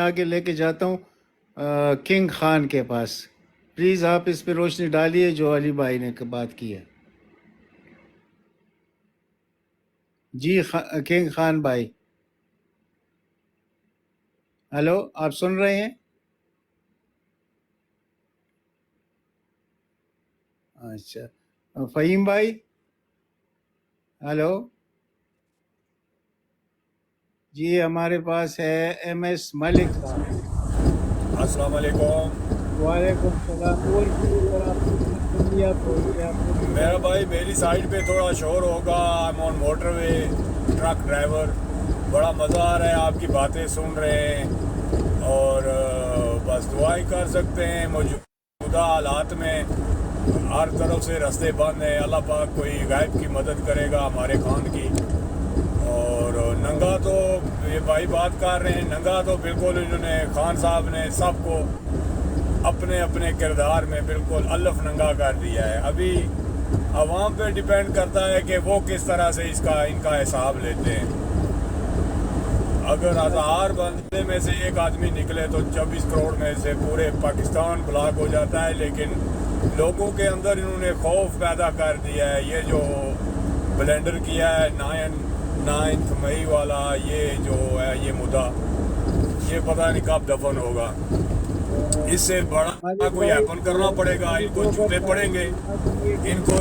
آگے لے کے جاتا ہوں کنگ خان کے پاس. پلیز آپ اس پہ روشنی ڈالیے جو علی بھائی نے بات کی ہے. جی کنگ خان بھائی، ہلو، آپ سن رہے ہیں؟ اچھا فہیم بھائی، ہلو. جی ہمارے پاس ہے ایم ایس ملک صاحب. السلام علیکم. وعلیکم السلام. اور بھی اگر آپ نے کچھ سن لیا تو اس پہ آپ روشنی میرا ڈالیں. بھائی میری سائڈ پہ تھوڑا شور ہوگا. I'm on motorway, truck driver. بڑا مزہ آ رہا ہے، آپ کی باتیں سن رہے ہیں اور بس دعائیں کر سکتے ہیں. موجودہ حالات میں ہر طرف سے راستے بند ہیں. اللہ پاک کوئی غائب کی مدد کرے گا ہمارے خان کی. اور ننگا تو یہ بھائی بات کر رہے ہیں، ننگا تو بالکل انہوں نے خان صاحب نے سب کو اپنے اپنے کردار میں بالکل الف ننگا کر دیا ہے. ابھی عوام پہ ڈیپینڈ کرتا ہے کہ وہ کس طرح سے ان کا حساب لیتے ہیں. اگر 1000 بندے میں سے ایک آدمی نکلے تو 24 کروڑ میں سے پورے پاکستان بلاک ہو جاتا ہے. لیکن لوگوں کے اندر انہوں نے خوف پیدا کر دیا ہے. یہ جو بلینڈر کیا ہے 9 مئی والا، یہ جو ہے یہ مدعا، یہ پتہ نہیں کب دفن ہوگا. اس سے بڑا ملک کوئی بھائی ایپل کرنا پڑے گا. ان کو جو جوتے پڑیں گے، ان کو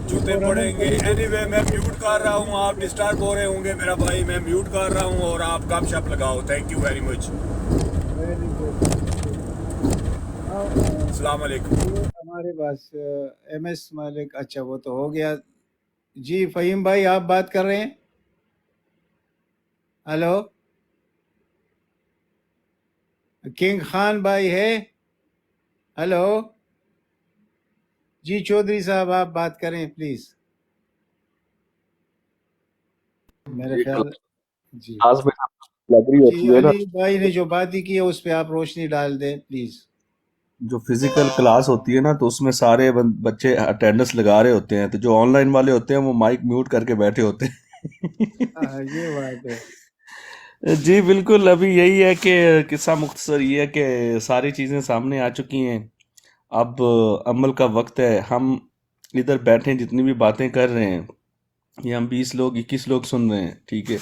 جوتے پڑیں گے. اینی وے میں میوٹ کر رہا ہوں، آپ ڈسٹرب ہو رہے ہوں گے میرا بھائی. میں میوٹ کر رہا ہوں اور آپ گپ شپ لگاؤ. Thank you very much. Very good. السلام علیکم. یہ ہمارے پاس ایم ایس ملک. اچھا وہ تو ہو گیا. جی فہیم بھائی آپ بات کر رہے ہیں؟ ہلو، کنگ خان بھائی ہے؟ ہلو جی چودھری صاحب آپ بات کریں پلیز. میرے خیال جی آج میں لگ رہی جی ہوتی ہے نا، علی بھائی نے جو باتیں کی ہے اس پہ آپ روشنی ڈال دیں پلیز. جو فزیکل کلاس ہوتی ہے نا تو اس میں سارے بچے اٹینڈنس لگا رہے ہوتے ہیں، تو جو آن لائن والے ہوتے ہیں وہ مائک میوٹ کر کے بیٹھے ہوتے ہیں. یہ بات ہے. جی بالکل. ابھی یہی ہے کہ قصہ مختصر یہ ہے کہ ساری چیزیں سامنے آ چکی ہیں. اب عمل کا وقت ہے. ہم ادھر بیٹھے جتنی بھی باتیں کر رہے ہیں، یہ ہم 20 لوگ 21 لوگ سن رہے ہیں، ٹھیک ہے.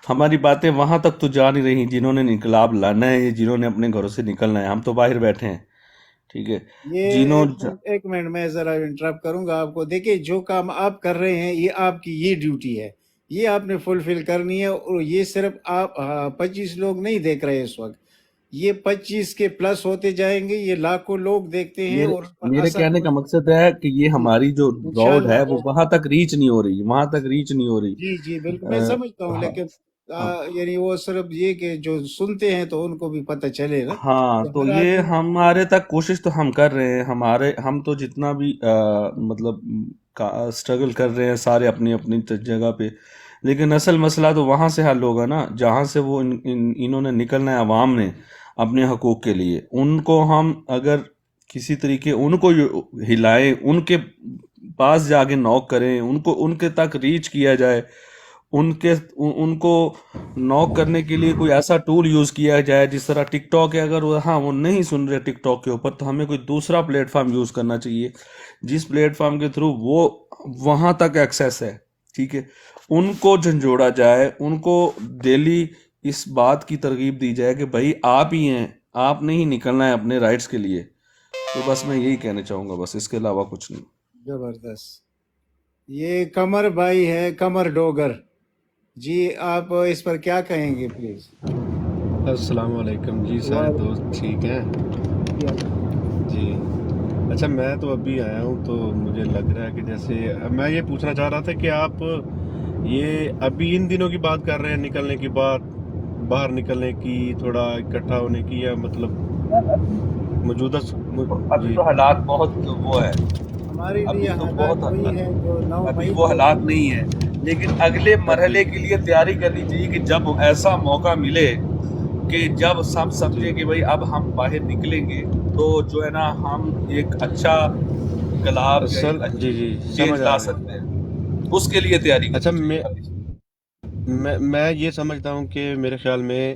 ہماری باتیں وہاں تک تو جا نہیں رہی جنہوں نے انقلاب لانا ہے، جنہوں نے اپنے گھروں سے نکلنا ہے. ہم تو باہر بیٹھے ہیں، ٹھیک ہے. یہ جنہوں ایک منٹ میں ذرا انٹرپٹ کروں گا آپ کو. دیکھیں جو کام آپ کر رہے ہیں یہ آپ کی یہ ڈیوٹی ہے، یہ آپ نے فلفل کرنی ہے. اور یہ صرف آپ 25 لوگ نہیں دیکھ رہے اس وقت، یہ 25 کے پلس ہوتے جائیں گے. یہ لاکھوں لوگ دیکھتے ہیں اور میرے اثر کہنے کا مقصد ہے کہ یہ جی ہماری جو روڈ ہے انشاءاللہ. وہ وہاں تک ریچ نہیں ہو رہی، وہاں تک ریچ نہیں ہو رہی. جی جی بالکل میں سمجھتا ہوں، لیکن ہاں یعنی وہ صرف یہ کہ جو سنتے ہیں تو ان کو بھی پتہ چلے نا ہاں، کہ تو ہر یہ آدمی. ہمارے تک کوشش تو ہم کر رہے ہیں. ہم تو جتنا بھی مطلب سٹرگل کر رہے ہیں سارے اپنی اپنی جگہ پہ، لیکن اصل مسئلہ تو وہاں سے حل ہوگا نا جہاں سے وہ انہوں نے نکلنا ہے عوام نے اپنے حقوق کے لیے. ان کو ہم اگر کسی طریقے ان کو ہلائیں، ان کے پاس جا کے نوک کریں، ان کے تک ریچ کیا جائے، ان کو نوک کرنے کے لیے کوئی ایسا ٹول یوز کیا جائے. جس طرح ٹک ٹاک ہے، اگر وہ نہیں سن رہے ٹک ٹاک کے اوپر تو ہمیں کوئی دوسرا پلیٹ فارم یوز کرنا چاہیے جس پلیٹ فارم کے تھرو وہ وہاں تک ایکسیس ہے، ٹھیک ہے. ان کو جھنجھوڑا جائے، ان کو ڈیلی اس بات کی ترغیب دی جائے کہ بھائی آپ ہی ہیں، آپ نے ہی نکلنا ہے اپنے رائٹس کے لیے. تو بس میں یہی کہنا چاہوں گا، بس اس کے علاوہ کچھ نہیں. زبردست. یہ قمر بھائی ہے، قمر ڈوگر. جی آپ اس پر کیا کہیں گے پلیز؟ السلام علیکم جی. سارے دوست ٹھیک ہیں جی؟ اچھا میں تو ابھی آیا ہوں تو مجھے لگ رہا ہے کہ جیسے میں یہ پوچھنا چاہ رہا تھا کہ آپ یہ ابھی ان دنوں کی بات کر رہے ہیں، نکلنے کی بات، باہر نکلنے کی، تھوڑا اکٹھا ہونے کی، یا مطلب موجودہ ابھی جی تو حالات بہت وہ ہے، ہمارے لیے ابھی تو حالات بہت وہی ہیں جو 9 ابھی مئی وہ کو حالات نہیں ہیں. لیکن اگلے جی مرحلے کے لیے تیاری کرنی چاہیے کہ جب ایسا موقع ملے کہ جب سب جی سمجھے کہ بھئی اب ہم باہر نکلیں گے تو جو ہے نا ہم ایک اچھا انقلاب یا اصل ایک جی اچھی جی چینج سمجھ آ لا رہی سکتے ہیں. اس کے لیے تیاری اچھا کرنی چاہیے ابھی. میں یہ سمجھتا ہوں کہ میرے خیال میں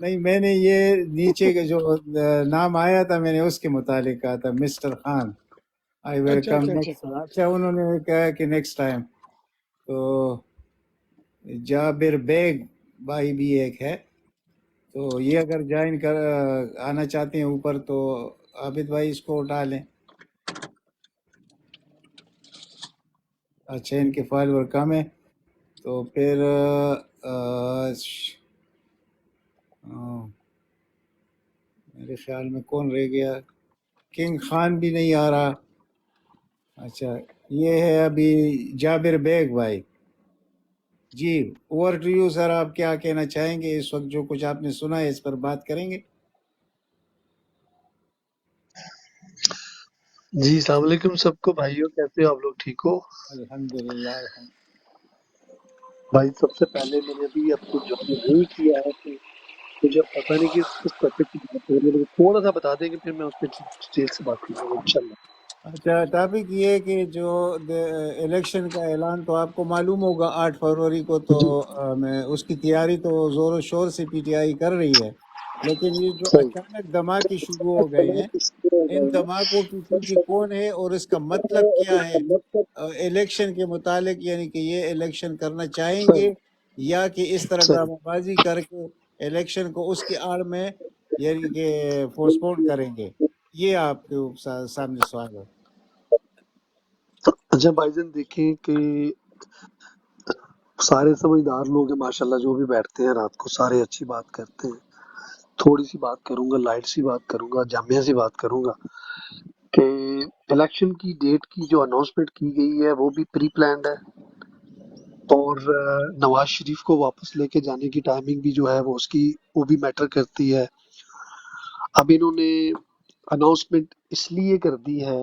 نہیں میں نے یہ نیچے کے جو نام آیا تھا میں نے اس کے متعلق کہا تھا مسٹر خان آئی ول اچھا کم اچھا اچھا نیکسٹ. اچھا انہوں نے کہا کہ نیکسٹ ٹائم. تو جابر بیگ بھائی بھی ایک ہے، تو یہ اگر جوائن کر آنا چاہتے ہیں اوپر تو عابد بھائی اس کو اٹھا لیں. اچھا ان کے فالوور کم ہے تو پھر میرے خیال میں کون رہ گیا؟ کنگ خان بھی نہیں آ رہا. اچھا یہ ہے ابھی جابر بیگ بھائی. G over to you sir, آپ کیا کہنا چاہیں گے اس وقت؟ جو کچھ آپ نے سنا ہے اس پر بات کریں گے. جی السلام علیکم سب کو بھائیوں، کیسے ہو آپ لوگ؟ ٹھیک ہو الحمدللہ. بھائی؟ سب سے پہلے میں نے ابھی آپ کو جوائن نہیں کیا ہے تو مجھے اب پتہ نہیں کہ کس ٹاپک کی بات ہو رہی ہے، تھوڑا سا بتا دیں گے پھر میں اس پہ ڈیٹیل سے بات کروں گا انشاءاللہ. اچھا ٹاپک یہ ہے کہ جو الیکشن کا اعلان تو آپ کو معلوم ہوگا 8 فروری کو، تو جی میں اس کی تیاری تو زور و شور سے پی ٹی آئی کر رہی ہے، لیکن یہ جو صحیح. اچانک دھماکے شروع ہو گئے ہیں، ان دھماکوں کے پیچھے کون ہے اور اس کا مطلب کیا ہے الیکشن کے متعلق؟ یعنی کہ یہ الیکشن کرنا چاہیں صحیح گے یا کہ اس طرح صحیح. ڈرامہ بازی کر کے الیکشن کو اس کی آڑ میں یعنی کہ پوسٹ پون کریں گے؟ یہ آپ کے سامنے سوال ہے. اچھا بھائی جان، دیکھیں کہ سارے سمجھدار لوگ ہیں ماشاءاللہ، جو بھی بیٹھتے ہیں رات کو سارے اچھی بات کرتے ہیں. تھوڑی سی بات کروں گا، لائٹ سی بات کروں گا، جامعہ سی بات کروں گا کہ الیکشن کی ڈیٹ کی جو اناؤنسمنٹ کی گئی ہے وہ بھی پری پلانڈ ہے، اور نواز شریف کو واپس لے کے جانے کی ٹائمنگ بھی جو ہے وہ بھی میٹر کرتی ہے. اب انہوں نے اناؤنسمنٹ اس لیے کر دی ہے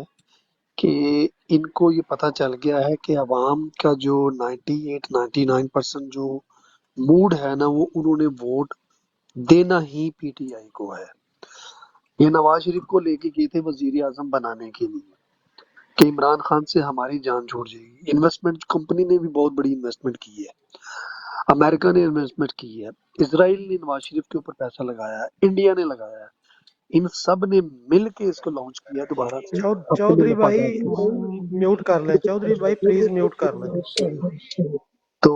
کہ ان کو یہ پتہ چل گیا ہے کہ عوام کا جو 98-99% جو موڈ ہے نا، وہ انہوں نے ووٹ دینا ہی پی ٹی آئی کو ہے. یہ نواز شریف کو لے کے گئے تھے وزیر اعظم بنانے کے لیے کہ عمران خان سے ہماری جان چھوٹ جائے گی. انویسٹمنٹ کمپنی نے بھی بہت بڑی انویسٹمنٹ کی ہے، امریکہ نے انویسٹمنٹ کی ہے، اسرائیل نے نواز شریف کے اوپر پیسہ لگایا ہے، انڈیا نے لگایا ہے. ان سب نے مل کے اس کو لانچ کیا دوبارہ سے اپنے چودھری بھائی مفادات. میوٹ کر لیں، چودھری بھائی پلیز میوٹ کر لیں. تو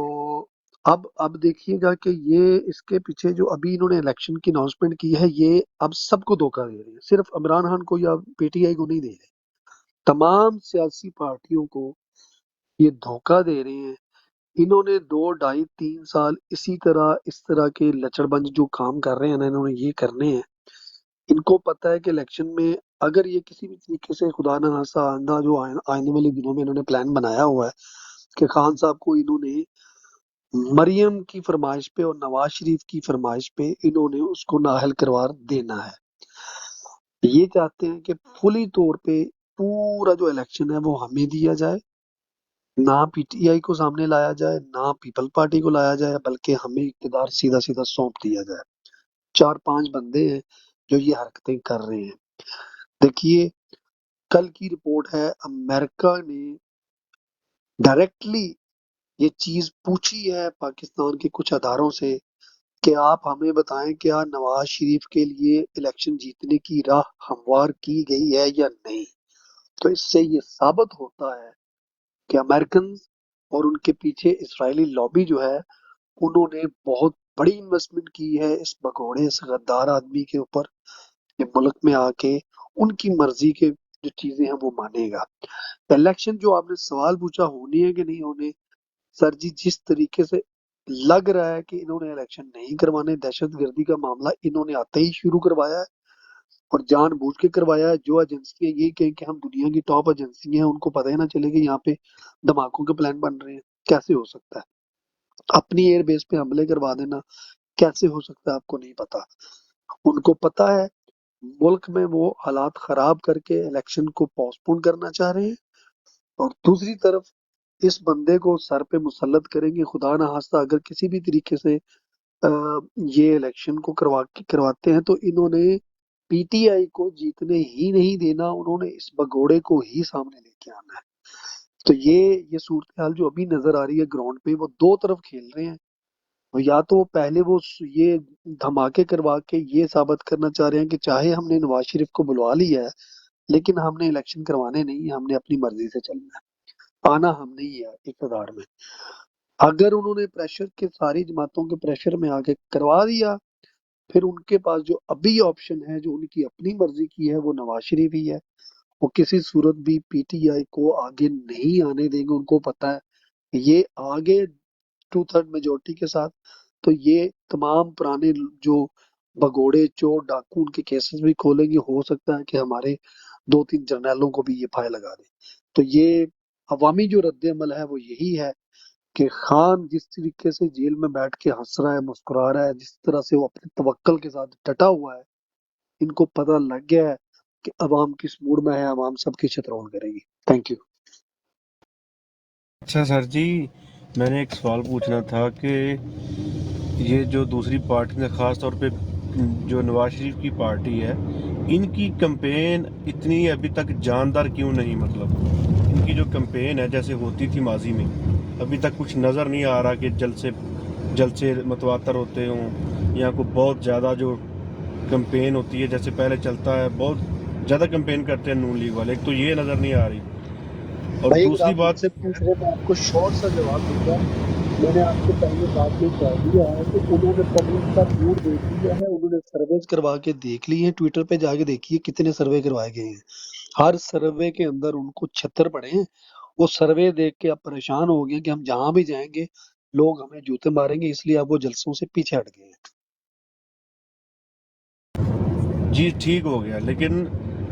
اب دیکھیے گا کہ یہ اس کے پیچھے جو ابھی انہوں نے الیکشن کی اناؤنسمنٹ کی ہے، یہ اب سب کو دھوکہ دے رہے ہیں، صرف عمران خان کو یا پی ٹی آئی کو نہیں دے رہے، تمام سیاسی پارٹیوں کو یہ دھوکہ دے رہے ہیں. انہوں نے 2 ڈھائی 3 سال اس طرح کے لچڑ بنج جو کام کر رہے ہیں نا، انہوں نے یہ کرنے ہیں. ان کو پتہ ہے کہ الیکشن میں اگر یہ کسی بھی طریقے سے خدا نہ خواستہ آئندہ جو آنے والے دنوں میں انہوں نے پلان بنایا ہوا ہے کہ خان صاحب کو انہوں نے مریم کی فرمائش پہ اور نواز شریف کی فرمائش پہ انہوں نے اس کو نااہل قرار دینا ہے. یہ چاہتے ہیں کہ فلی طور پہ پورا جو الیکشن ہے وہ ہمیں دیا جائے، نہ پی ٹی آئی کو سامنے لایا جائے، نہ پیپل پارٹی کو لایا جائے، بلکہ ہمیں اقتدار سیدھا سیدھا سونپ دیا جائے. 4 5 بندے ہیں جو یہ حرکتیں کر رہے ہیں. دیکھیے کل کی رپورٹ ہے، امریکہ نے ڈائریکٹلی یہ چیز پوچھی ہے پاکستان کے کچھ اداروں سے کہ آپ ہمیں بتائیں کیا نواز شریف کے لیے الیکشن جیتنے کی راہ ہموار کی گئی ہے یا نہیں. تو اس سے یہ ثابت ہوتا ہے کہ امریکن اور ان کے پیچھے اسرائیلی لابی جو ہے انہوں نے بہت بڑی انویسٹمنٹ کی ہے اس بگوڑے اس غدار آدمی کے اوپر، کہ ملک میں آ کے ان کی مرضی کے جو چیزیں ہیں وہ مانے گا. الیکشن جو آپ نے سوال پوچھا ہونے ہیں کہ نہیں ہونے، سر جی جس طریقے سے لگ رہا ہے کہ انہوں نے الیکشن نہیں کروانے، دہشت گردی کا معاملہ انہوں نے آتے ہی شروع کروایا ہے اور جان بوجھ کے کروایا ہے. جو ایجنسیاں یہ کہیں کہ ہم دنیا کی ٹاپ ایجنسی ہیں، ان کو پتہ ہی نہ چلے کہ یہاں پہ دھماکوں کے پلان بن رہے ہیں. کیسے ہو سکتا ہے؟ اپنی ایئر بیس پہ حملے کروا دینا کیسے ہو سکتا ہے؟ آپ کو نہیں پتا. ان کو پتا ہے ملک میں وہ حالات خراب کر کے الیکشن کو پوسٹ پون کرنا چاہ رہے ہیں، اور دوسری طرف اس بندے کو سر پہ مسلط کریں گے. خدا نہ خواستہ اگر کسی بھی طریقے سے یہ الیکشن کو کرواتے ہیں تو انہوں نے پی ٹی آئی کو جیتنے ہی نہیں دینا، انہوں نے اس بگوڑے کو ہی سامنے لے کے آنا ہے. تو یہ صورتحال جو ابھی نظر آ رہی ہے گراؤنڈ پہ، وہ دو طرف کھیل رہے ہیں. یا تو پہلے وہ یہ دھماکے کروا کے یہ ثابت کرنا چاہ رہے ہیں کہ چاہے ہم نے نواز شریف کو بلوا لیا ہے لیکن ہم نے الیکشن کروانے نہیں ہیں، ہم نے اپنی مرضی سے چلنا ہے، آنا ہم نہیں ہے اقتدار میں۔ اگر انہوں نے پریشر کے ساری جماعتوں کے پریشر میں آ کے کروا دیا، پھر ان کے پاس جو ابھی آپشن ہے جو ان کی اپنی مرضی کی ہے وہ نواز شریف ہی ہے۔ وہ کسی صورت بھی پی ٹی آئی کو آگے نہیں آنے دیں گے، ان کو پتا ہے کہ یہ آگے 2/3 میجورٹی کے ساتھ تو یہ تمام پرانے جو بگوڑے چور ڈاکو ان کے کیسز بھی کھولیں گے، ہو سکتا ہے کہ ہمارے 2-3 جرنیلوں کو بھی یہ پھائے لگا دیں۔ تو یہ عوامی جو رد عمل ہے وہ یہی ہے کہ خان جس طریقے سے جیل میں بیٹھ کے ہنس رہا ہے، مسکرا رہا ہے، جس طرح سے وہ اپنے توکل کے ساتھ ڈٹا ہوا ہے، ان کو پتہ لگ گیا ہے کہ عوام کس موڈ میں ہے، عوام سب کی چترول کرے گی۔ Thank you. اچھا سر جی، میں نے ایک سوال پوچھنا تھا کہ یہ جو دوسری پارٹی نے، خاص طور پہ جو نواز شریف کی پارٹی ہے، ان کی کمپین اتنی ابھی تک جاندار کیوں نہیں؟ مطلب ان کی جو کمپین ہے جیسے ہوتی تھی ماضی میں، ابھی تک کچھ نظر نہیں آ رہا کہ جلسے متواتر ہوتے ہوں، یا کوئی بہت زیادہ جو کمپین ہوتی ہے جیسے پہلے چلتا ہے، بہت زیادہ کمپین کرتے ہیں نون لیگ والے، ایک تو یہ نظر نہیں آ رہی، اور بھائی اگر دوسری آپ مجھ بات سے پوچھ رہے ہیں میں آپ کو شارٹ سا جواب دوں گا۔ میں نے آپ کو پہلے بات میں کہہ دیا ہے کہ انہوں نے پبلک کا موڈ دیکھ لیا ہے، انہوں نے سرویز کروا کے دیکھ لی ہیں، ٹویٹر پہ جا کے دیکھیے کتنے سروے کروائے گئے ہیں، ہر سروے کے اندر ان کو 76 پڑے ہیں۔ وہ سروے دیکھ کے اب پریشان ہو گئے کہ ہم جہاں بھی جائیں گے لوگ ہمیں جوتے ماریں گے، اس لیے اب وہ جلسوں سے پیچھے ہٹ گئے ہیں۔ جی ٹھیک ہو گیا، لیکن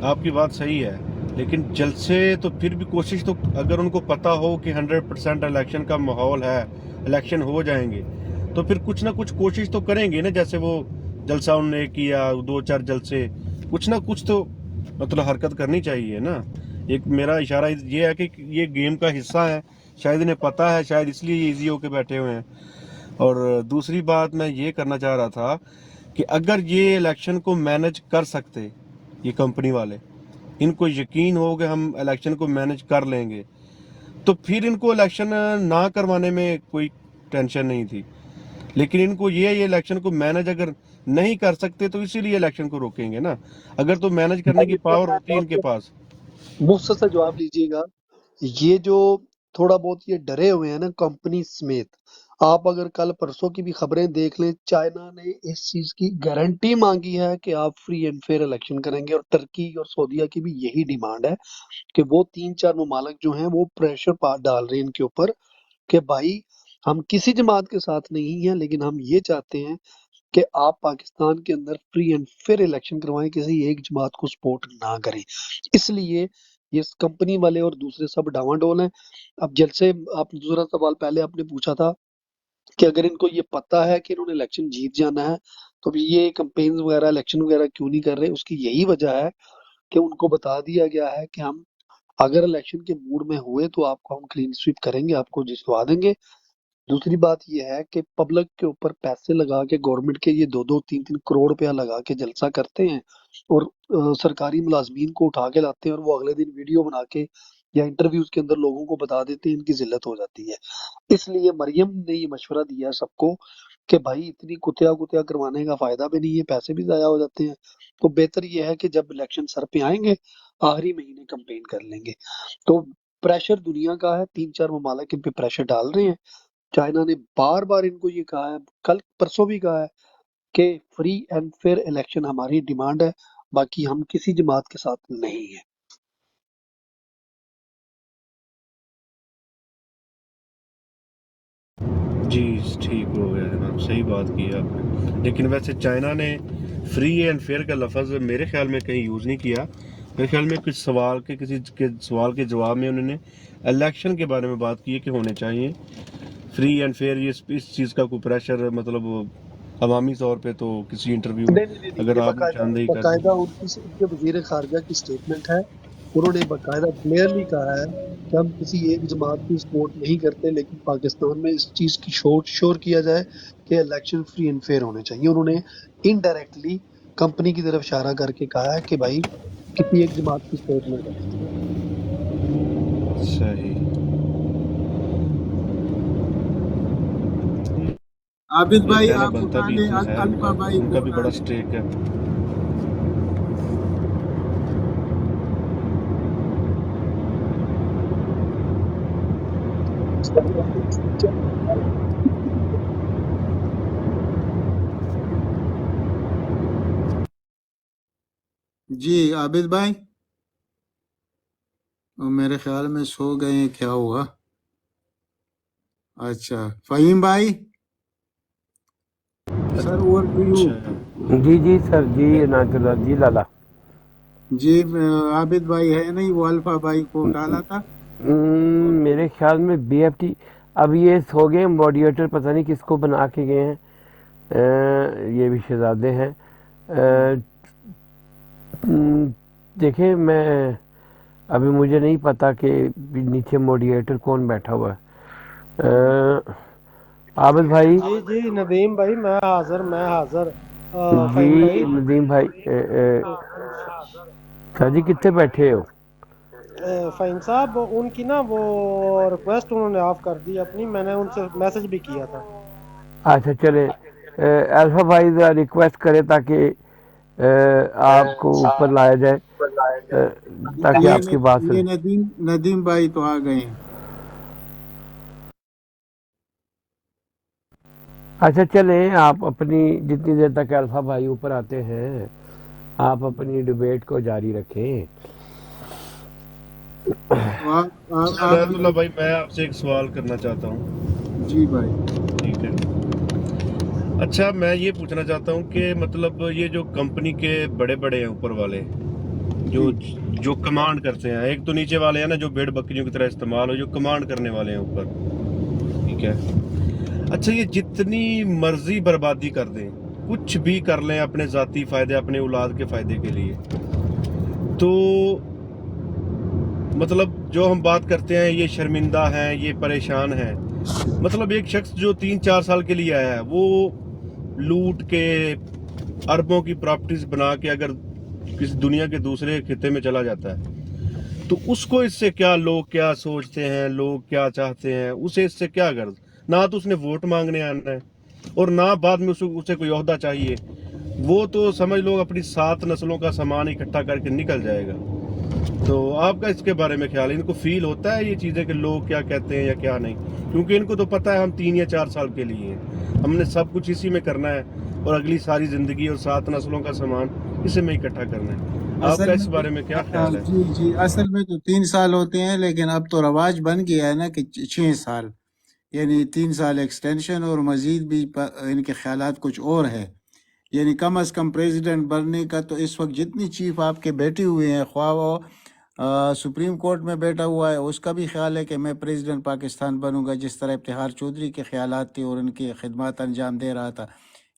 آپ کی بات صحیح ہے، لیکن جلسے تو پھر بھی کوشش تو، اگر ان کو پتہ ہو کہ 100% الیکشن کا ماحول ہے، الیکشن ہو جائیں گے، تو پھر کچھ نہ کچھ کوشش تو کریں گے نا، جیسے وہ جلسہ انہوں نے کیا 2-4 جلسے، کچھ نہ کچھ تو مطلب حرکت کرنی چاہیے نا۔ ایک میرا اشارہ یہ ہے کہ یہ گیم کا حصہ ہے، شاید انہیں پتہ ہے، شاید اس لیے یہ ایزی ہو کے بیٹھے ہوئے ہیں۔ اور دوسری بات میں یہ کرنا چاہ رہا تھا کہ اگر یہ الیکشن کو مینج کر سکتے، یہ کمپنی والے، ان کو یقین ہو کہ ہم الیکشن کو مینج کر لیں گے، تو پھر ان کو الیکشن نہ کروانے میں کوئی ٹینشن نہیں تھی، لیکن ان کو یہ الیکشن کو مینج اگر نہیں کر سکتے تو اسی لیے الیکشن کو روکیں گے نا۔ اگر تو مینج کرنے بھائی کی اس کا پاور میں ہوتی ہے ان کے بہت پاس۔ مختصر جواب لیجیے گا۔ یہ جو تھوڑا بہت یہ ڈرے ہوئے ہیں نا کمپنی سمیت، آپ اگر کل پرسوں کی بھی خبریں دیکھ لیں، چائنا نے اس چیز کی گارنٹی مانگی ہے کہ آپ فری اینڈ فیئر الیکشن کریں گے، اور ترکی اور سعودیہ کی بھی یہی ڈیمانڈ ہے کہ وہ 3-4 ممالک جو ہیں وہ پریشر ڈال رہے ہیں ان کے اوپر کہ بھائی ہم کسی جماعت کے ساتھ نہیں ہیں، لیکن ہم یہ چاہتے ہیں کہ آپ پاکستان کے اندر فری اینڈ فیئر الیکشن کروائیں، کسی ایک جماعت کو سپورٹ نہ کریں۔ اس لیے یہ کمپنی والے اور دوسرے سب ڈاواں ڈول ہیں۔ اب جلسے، آپ نے دوسرا سوال پہلے آپ نے پوچھا تھا کہ اگر ان کو یہ پتا ہے کہ انہوں نے الیکشن جیت جانا ہے تو بھی یہ کمپینز وغیرہ الیکشن وغیرہ کیوں نہیں کر رہے؟ اس کی یہی وجہ ہے کہ ان کو بتا دیا گیا ہے کہ ہم اگر الیکشن کے موڈ میں ہوئے تو آپ کو ہم کلین سویپ کریں گے، آپ کو جتوا دیں گے۔ دوسری بات یہ ہے کہ پبلک کے اوپر پیسے لگا کے گورنمنٹ کے یہ 2-2 3-3 کروڑ روپیہ لگا کے جلسہ کرتے ہیں اور سرکاری ملازمین کو اٹھا کے لاتے ہیں اور وہ اگلے دن ویڈیو بنا کے یا انٹرویوز کے اندر لوگوں کو بتا دیتے ہیں، ان کی ذلت ہو جاتی ہے۔ اس لیے مریم نے یہ مشورہ دیا ہے سب کو کہ بھائی اتنی کتیا کروانے کا فائدہ بھی نہیں ہے، پیسے بھی ضائع ہو جاتے ہیں، تو بہتر یہ ہے کہ جب الیکشن سر پہ آئیں گے آخری مہینے کمپین کر لیں گے۔ تو پریشر دنیا کا ہے، 3-4 ممالک ان پہ پریشر ڈال رہے ہیں۔ چائنا نے بار بار ان کو یہ کہا ہے، کل پرسوں بھی کہا ہے کہ فری اینڈ فیئر الیکشن ہماری ڈیمانڈ ہے، باقی ہم کسی جماعت کے ساتھ نہیں ہیں۔ جی ٹھیک ہو گیا جناب، صحیح بات کی آپ نے، لیکن ویسے چائنا نے فری اینڈ فیئر کا لفظ میرے خیال میں کہیں یوز نہیں کیا، میرے خیال میں کچھ سوال کے کسی کے سوال کے جواب میں انہوں نے الیکشن کے بارے میں بات کی ہے کہ ہونے چاہیے فری اینڈ فیئر۔ یہ اس چیز کا کوئی پریشر مطلب عوامی طور پہ تو کسی انٹرویو نہیں نہیں نہیں نہیں، اگر یہ آپ نشاندہی کر دیں۔ باقاعدہ ان کے وزیر خارجہ کی سٹیٹمنٹ ہے، انہوں نے باقاعدہ کلیئرلی کہا ہے کہ ہم کسی ایک جماعت کی سپورٹ نہیں کرتے، لیکن پاکستان میں اس چیز کی شور کیا جائے کہ الیکشن فری اینڈ فیئر ہونے چاہیے۔ انہوں نے انڈائریکٹلی کمپنی کی طرف اشارہ کر کے کہا ہے کہ بھائی کسی ایک جماعت کی سپورٹ نہ کریں۔ صحیح۔ عابد یہ بھائی کہنا آپ بنتا اٹھا بھی لیں، تو ہے، الفا بھائی ان کا کو بھی اٹھا بڑا لیں۔ سٹیک ہے۔ جی عابد بھائی، میرے خیال میں سو گئے ہیں، کیا ہوا؟ اچھا فہیم بھائی، سر اوور ٹو یو۔ اچھا جی جی سر، جی عنایت اللہ جی لالا۔ جی عابد بھائی ہے نہیں، وہ الفا بھائی کو ڈالا تھا۔ میرے خیال میں بی ایف ٹی اب یہ سو گئے، ماڈیریٹر پتہ نہیں کس کو بنا کے گئے ہیں، یہ بھی شہزادے ہیں۔ دیکھیں میں ابھی مجھے نہیں پتا کہ نیچے ماڈیریٹر کون بیٹھا ہوا ہے۔ عابد بھائی، جی جی ندیم بھائی، میں حاضر جی فہیم بھائی، ندیم بھائی، شاہ جی کتنے بیٹھے ہو؟ فہیم صاحب ان کی نا وہ ریکویسٹ انہوں نے آف کر دی اپنی، میں نے ان سے میسج بھی کیا تھا۔ اچھا چلے، الفا بھائی ذرا ریکویسٹ کرے تاکہ آپ کو اوپر لایا جائے، تاکہ آپ کی بات یہ سنیں۔ ندیم بھائی تو آ گئے ہیں۔ اچھا چلیں، آپ اپنی جتنی دیر تک الفا بھائی اوپر آتے ہیں آپ اپنی ڈیبیٹ کو جاری رکھیں۔ تو اچھا آپ عنایت بھی اللہ بھائی، میں آپ سے ایک سوال کرنا چاہتا ہوں، جی بھائی۔ ٹھیک ہے؟ اچھا میں یہ پوچھنا چاہتا ہوں کہ مطلب یہ جو کمپنی کے بڑے بڑے ہیں اوپر والے، جو جی جو کمانڈ کرتے ہیں، ایک تو نیچے والے ہیں نا جو بھیڑ بکریوں کی طرح استعمال ہو، جو کمانڈ کرنے والے ہیں اوپر، ٹھیک ہے؟ اچھا یہ جتنی مرضی بربادی کر دیں، کچھ بھی کر لیں اپنے ذاتی فائدے، اپنے اولاد کے فائدے کے لیے، تو مطلب جو ہم بات کرتے ہیں یہ شرمندہ ہیں، یہ پریشان ہیں، مطلب ایک شخص جو 3-4 سال کے لیے آیا ہے وہ لوٹ کے اربوں کی پراپرٹیز بنا کے اگر کسی دنیا کے دوسرے خطے میں چلا جاتا ہے تو اس کو اس سے کیا، لوگ کیا سوچتے ہیں، لوگ کیا چاہتے ہیں، اسے اس سے کیا غرض؟ نہ تو اس نے ووٹ مانگنے آنا ہے اور نہ بعد میں اسے کوئی عہدہ چاہیے، وہ تو سمجھ لو اپنی 7 نسلوں کا سامان اکٹھا کر کے نکل جائے گا۔ تو آپ کا اس کے بارے میں خیال ہے؟ ان کو فیل ہوتا ہے یہ چیزیں کہ لوگ کیا کہتے ہیں یا کیا نہیں؟ کیونکہ ان کو تو پتہ ہے ہم 3 یا 4 سال کے لیے ہیں، ہم نے سب کچھ اسی میں کرنا ہے اور اگلی ساری زندگی اور 7 نسلوں کا سامان اسی میں اکٹھا کرنا ہے۔ آپ کا اصل میں اس بارے میں کیا خیال ہے؟ جی جی، اصل میں تو 3 سال ہوتے ہیں، لیکن اب تو رواج بن گیا ہے نا کہ 6 سال، یعنی 3 سال ایکسٹینشن، اور مزید بھی ان کے خیالات کچھ اور ہے۔ یعنی کم از کم پریزیڈنٹ بننے کا تو اس وقت جتنی چیف آپ کے بیٹھے ہوئے ہیں، خواہ وہ سپریم کورٹ میں بیٹھا ہوا ہے، اس کا بھی خیال ہے کہ میں پریزیڈنٹ پاکستان بنوں گا، جس طرح افتخار چودھری کے خیالات تھے اور ان کی خدمات انجام دے رہا تھا۔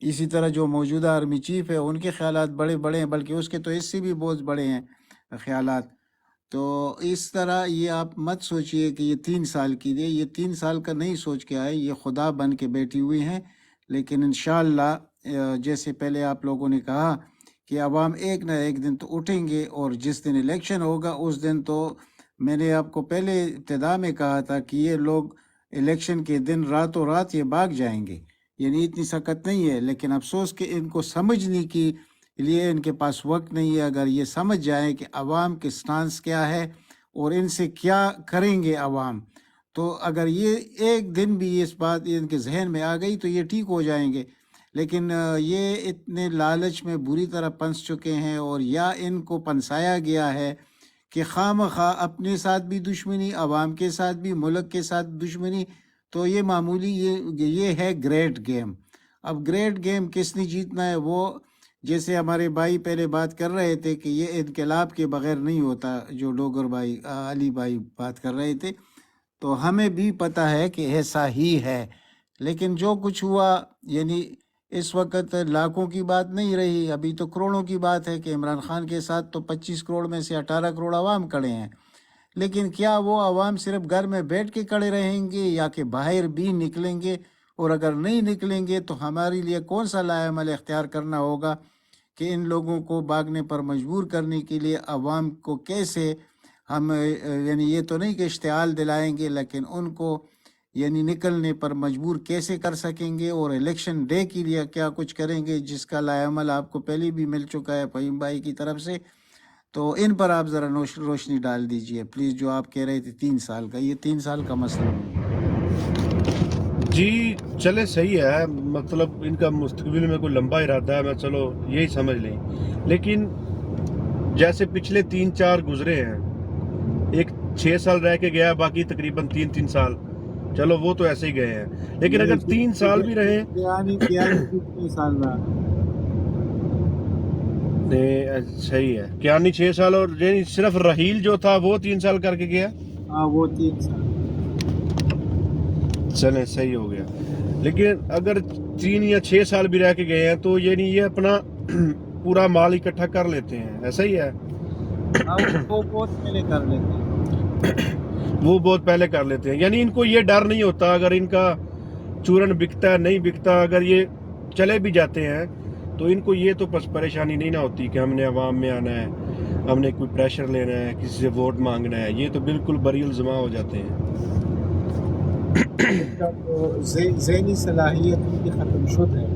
اسی طرح جو موجودہ آرمی چیف ہے ان کے خیالات بڑے بڑے ہیں، بلکہ اس کے تو اس سے بھی بہت بڑے ہیں خیالات۔ تو اس طرح یہ آپ مت سوچئے کہ یہ 3 سال کی دے، یہ 3 سال کا نہیں سوچ کے آئے، یہ خدا بن کے بیٹھی ہوئی ہیں۔ لیکن انشاءاللہ جیسے پہلے آپ لوگوں نے کہا کہ عوام ایک نہ ایک دن تو اٹھیں گے، اور جس دن الیکشن ہوگا اس دن تو میں نے آپ کو پہلے ابتدا میں کہا تھا کہ یہ لوگ الیکشن کے دن راتوں رات یہ بھاگ جائیں گے، یعنی اتنی سخت نہیں ہے، لیکن افسوس کہ ان کو سمجھنے کی لیے ان کے پاس وقت نہیں ہے۔ اگر یہ سمجھ جائیں کہ عوام کے سٹانس کیا ہے اور ان سے کیا کریں گے عوام، تو اگر یہ ایک دن بھی اس بات ان کے ذہن میں آ گئی تو یہ ٹھیک ہو جائیں گے۔ لیکن یہ اتنے لالچ میں بری طرح پنس چکے ہیں، اور یا ان کو پنسایا گیا ہے کہ خواہ مخواہ اپنے ساتھ بھی دشمنی، عوام کے ساتھ بھی، ملک کے ساتھ دشمنی، تو یہ معمولی یہ ہے گریٹ گیم۔ اب گریٹ گیم کس نے جیتنا ہے؟ وہ جیسے ہمارے بھائی پہلے بات کر رہے تھے کہ یہ انقلاب کے بغیر نہیں ہوتا، جو ڈوگر بھائی علی بھائی بات کر رہے تھے، تو ہمیں بھی پتہ ہے کہ ایسا ہی ہے۔ لیکن جو کچھ ہوا، یعنی اس وقت لاکھوں کی بات نہیں رہی، ابھی تو کروڑوں کی بات ہے کہ عمران خان کے ساتھ تو 25 کروڑ میں سے 18 کروڑ عوام کھڑے ہیں۔ لیکن کیا وہ عوام صرف گھر میں بیٹھ کے کھڑے رہیں گے یا کہ باہر بھی نکلیں گے؟ اور اگر نہیں نکلیں گے تو ہمارے لیے کون سا لائحہ عمل اختیار کرنا ہوگا کہ ان لوگوں کو بھاگنے پر مجبور کرنے کے لیے عوام کو کیسے ہم، یعنی یہ تو نہیں کہ اشتعال دلائیں گے، لیکن ان کو یعنی نکلنے پر مجبور کیسے کر سکیں گے، اور الیکشن ڈے کے لیے کیا کچھ کریں گے، جس کا لائحہ آپ کو پہلے بھی مل چکا ہے فہیم بھائی کی طرف سے. تو ان پر آپ ذرا روشنی ڈال دیجئے پلیز. جو آپ کہہ رہے تھے 3 سال کا، یہ 3 سال کا مسئلہ نہیں ہے. جی چلے صحیح ہے، مطلب ان کا مستقبل میں کوئی لمبا ارادہ ہے، میں چلو یہی سمجھ لیں. لیکن جیسے پچھلے 3-4 گزرے ہیں، ایک 6 سال رہ کے گیا، باقی تقریباً 3 سال، چلو وہ تو ایسے ہی گئے ہیں. لیکن اگر 3 سال بھی رہے کتنے سال رہا؟ صحیح ہے، کیا نہیں 6 سال، اور یعنی صرف رحیل جو تھا وہ 3 سال کر کے گیا. ہاں وہ 3 سال. چلیں صحیح ہو گیا. لیکن اگر 3 یا 6 سال بھی رہ کے گئے ہیں تو یعنی یہ اپنا پورا مال اکٹھا کر لیتے ہیں، ایسا ہی ہے. وہ بہت پہلے کر لیتے ہیں. وہ بہت پہلے کر لیتے ہیں، یعنی ان کو یہ ڈر نہیں ہوتا اگر ان کا چورن بکتا ہے نہیں بکتا، اگر یہ چلے بھی جاتے ہیں تو ان کو یہ تو بس پریشانی نہیں نہ ہوتی کہ ہم نے عوام میں آنا ہے، ہم نے کوئی پریشر لینا ہے، کسی سے ووٹ مانگنا ہے. یہ تو بالکل بری الزما ہو جاتے ہیں. ان کا تو ذہنی صلاحیت ان کی ختم شد ہے.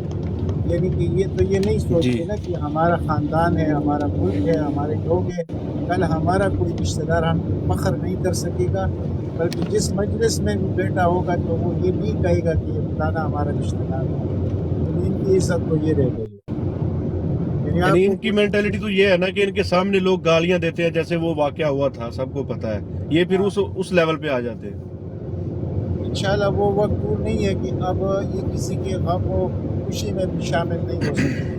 یعنی کہ یہ تو یہ نہیں جی سوچتے نا کہ ہمارا خاندان ہے، ہمارا ملک ہے، ہمارے لوگ ہیں، کل ہمارا کوئی رشتہ دار ہم پہ فخر نہیں کر سکے گا، بلکہ جس مجلس میں بھی بیٹھا ہوگا تو وہ یہ نہیں کہے گا کہ یہ فلانا ہمارا رشتہ دار ہے. یعنی ان کی عزت تو یہ رہ گئی ہے. یعنی آپ یعنی کو ان کی مینٹلٹی تو یہ ہے نا کہ ان کے سامنے لوگ گالیاں دیتے ہیں، جیسے وہ واقعہ ہوا تھا سب کو پتا ہے، یہ پھر اس لیول پہ آ جاتے ہیں. انشاءاللہ وہ وقت دور نہیں ہے کہ اب یہ کسی کے غم و خوشی میں بھی شامل نہیں ہو سکتے.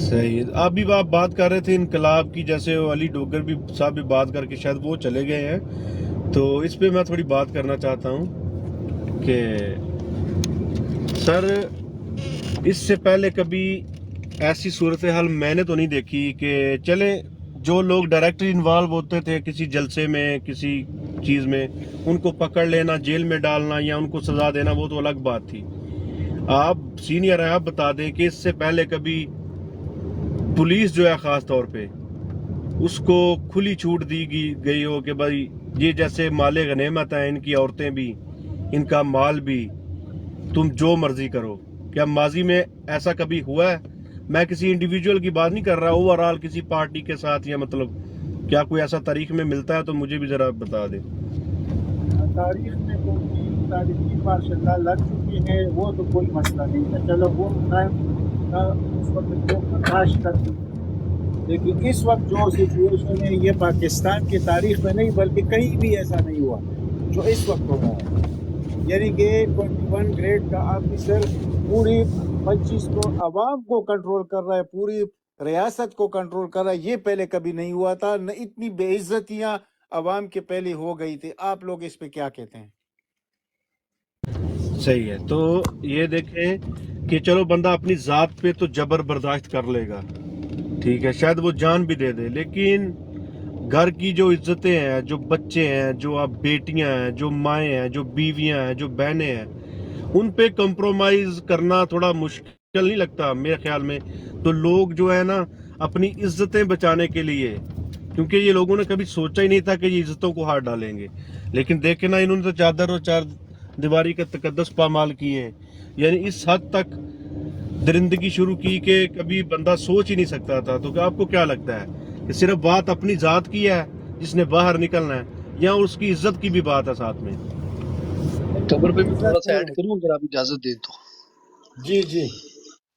صحیح. آپ بھی آپ بات کر رہے تھے انقلاب کی، جیسے علی ڈوگر بھی صاحب بھی بات کر کے شاید وہ چلے گئے ہیں، تو اس پہ میں تھوڑی بات کرنا چاہتا ہوں کہ سر اس سے پہلے کبھی ایسی صورتحال میں نے تو نہیں دیکھی کہ چلے جو لوگ ڈائریکٹلی انوالو ہوتے تھے کسی جلسے میں کسی چیز میں، ان کو پکڑ لینا، جیل میں ڈالنا یا ان کو سزا دینا، وہ تو الگ بات تھی. آپ سینئر ہیں، آپ بتا دیں کہ اس سے پہلے کبھی پولیس جو ہے خاص طور پہ اس کو کھلی چھوٹ دی گئی ہو کہ بھائی یہ جیسے مال غنیمت ہیں، ان کی عورتیں بھی، ان کا مال بھی، تم جو مرضی کرو. کیا ماضی میں ایسا کبھی ہوا ہے؟ میں کسی انڈیویجول کی بات نہیں کر رہا، اوورآل کسی پارٹی کے ساتھ، یا مطلب کیا کوئی ایسا تاریخ میں ملتا ہے تو مجھے بھی ذرا بتا دیں. تاریخ میں تو 3 ماشاء اللہ لگ چکی ہیں، وہ تو کوئی مسئلہ نہیں ہے. چلو وہ ٹائم کا اس وقت لوگ برداشت کرتے تھے، لیکن اس وقت جو سچویشن ہے یہ پاکستان کی تاریخ میں نہیں بلکہ کہیں بھی ایسا نہیں ہوا جو اس وقت ہو رہا ہے. یعنی کہ 21 گریڈ کا آفیسر پوری 25 کو عوام کو کنٹرول کر رہا ہے، پوری ریاست کو کنٹرول کر رہا ہے. یہ پہلے کبھی نہیں ہوا تھا. نہ اتنی بے عزتیاں عوام کے پہلے ہو گئی تھی. آپ لوگ اس پہ کیا کہتے ہیں؟ صحیح ہے. تو یہ دیکھیں کہ چلو بندہ اپنی ذات پہ تو جبر برداشت کر لے گا، ٹھیک ہے، شاید وہ جان بھی دے دے، لیکن گھر کی جو عزتیں ہیں، جو بچے ہیں، جو اب بیٹیاں ہیں، جو مائیں ہیں، جو بیویاں ہیں، جو بہنیں ہیں، ان پہ کمپرومائز کرنا تھوڑا مشکل نہیں لگتا میرے خیال میں. تو لوگ جو ہے نا اپنی عزتیں بچانے کے لیے، کیونکہ یہ لوگوں نے کبھی سوچا ہی نہیں تھا کہ یہ عزتوں کو ہاتھ ڈالیں گے، لیکن دیکھیں نا انہوں نے تو چادر اور چار دیواری کا تقدس پامال کی ہے. یعنی اس حد تک درندگی شروع کی کہ کبھی بندہ سوچ ہی نہیں سکتا تھا. تو آپ کو کیا لگتا ہے کہ صرف بات اپنی ذات کی ہے جس نے باہر نکلنا ہے، یا اس کی عزت کی بھی بات ہے ساتھ میں؟ قمر پہ میں تھوڑا عزت سا ایڈ کروں اگر آپ اجازت دیں تو. جی جی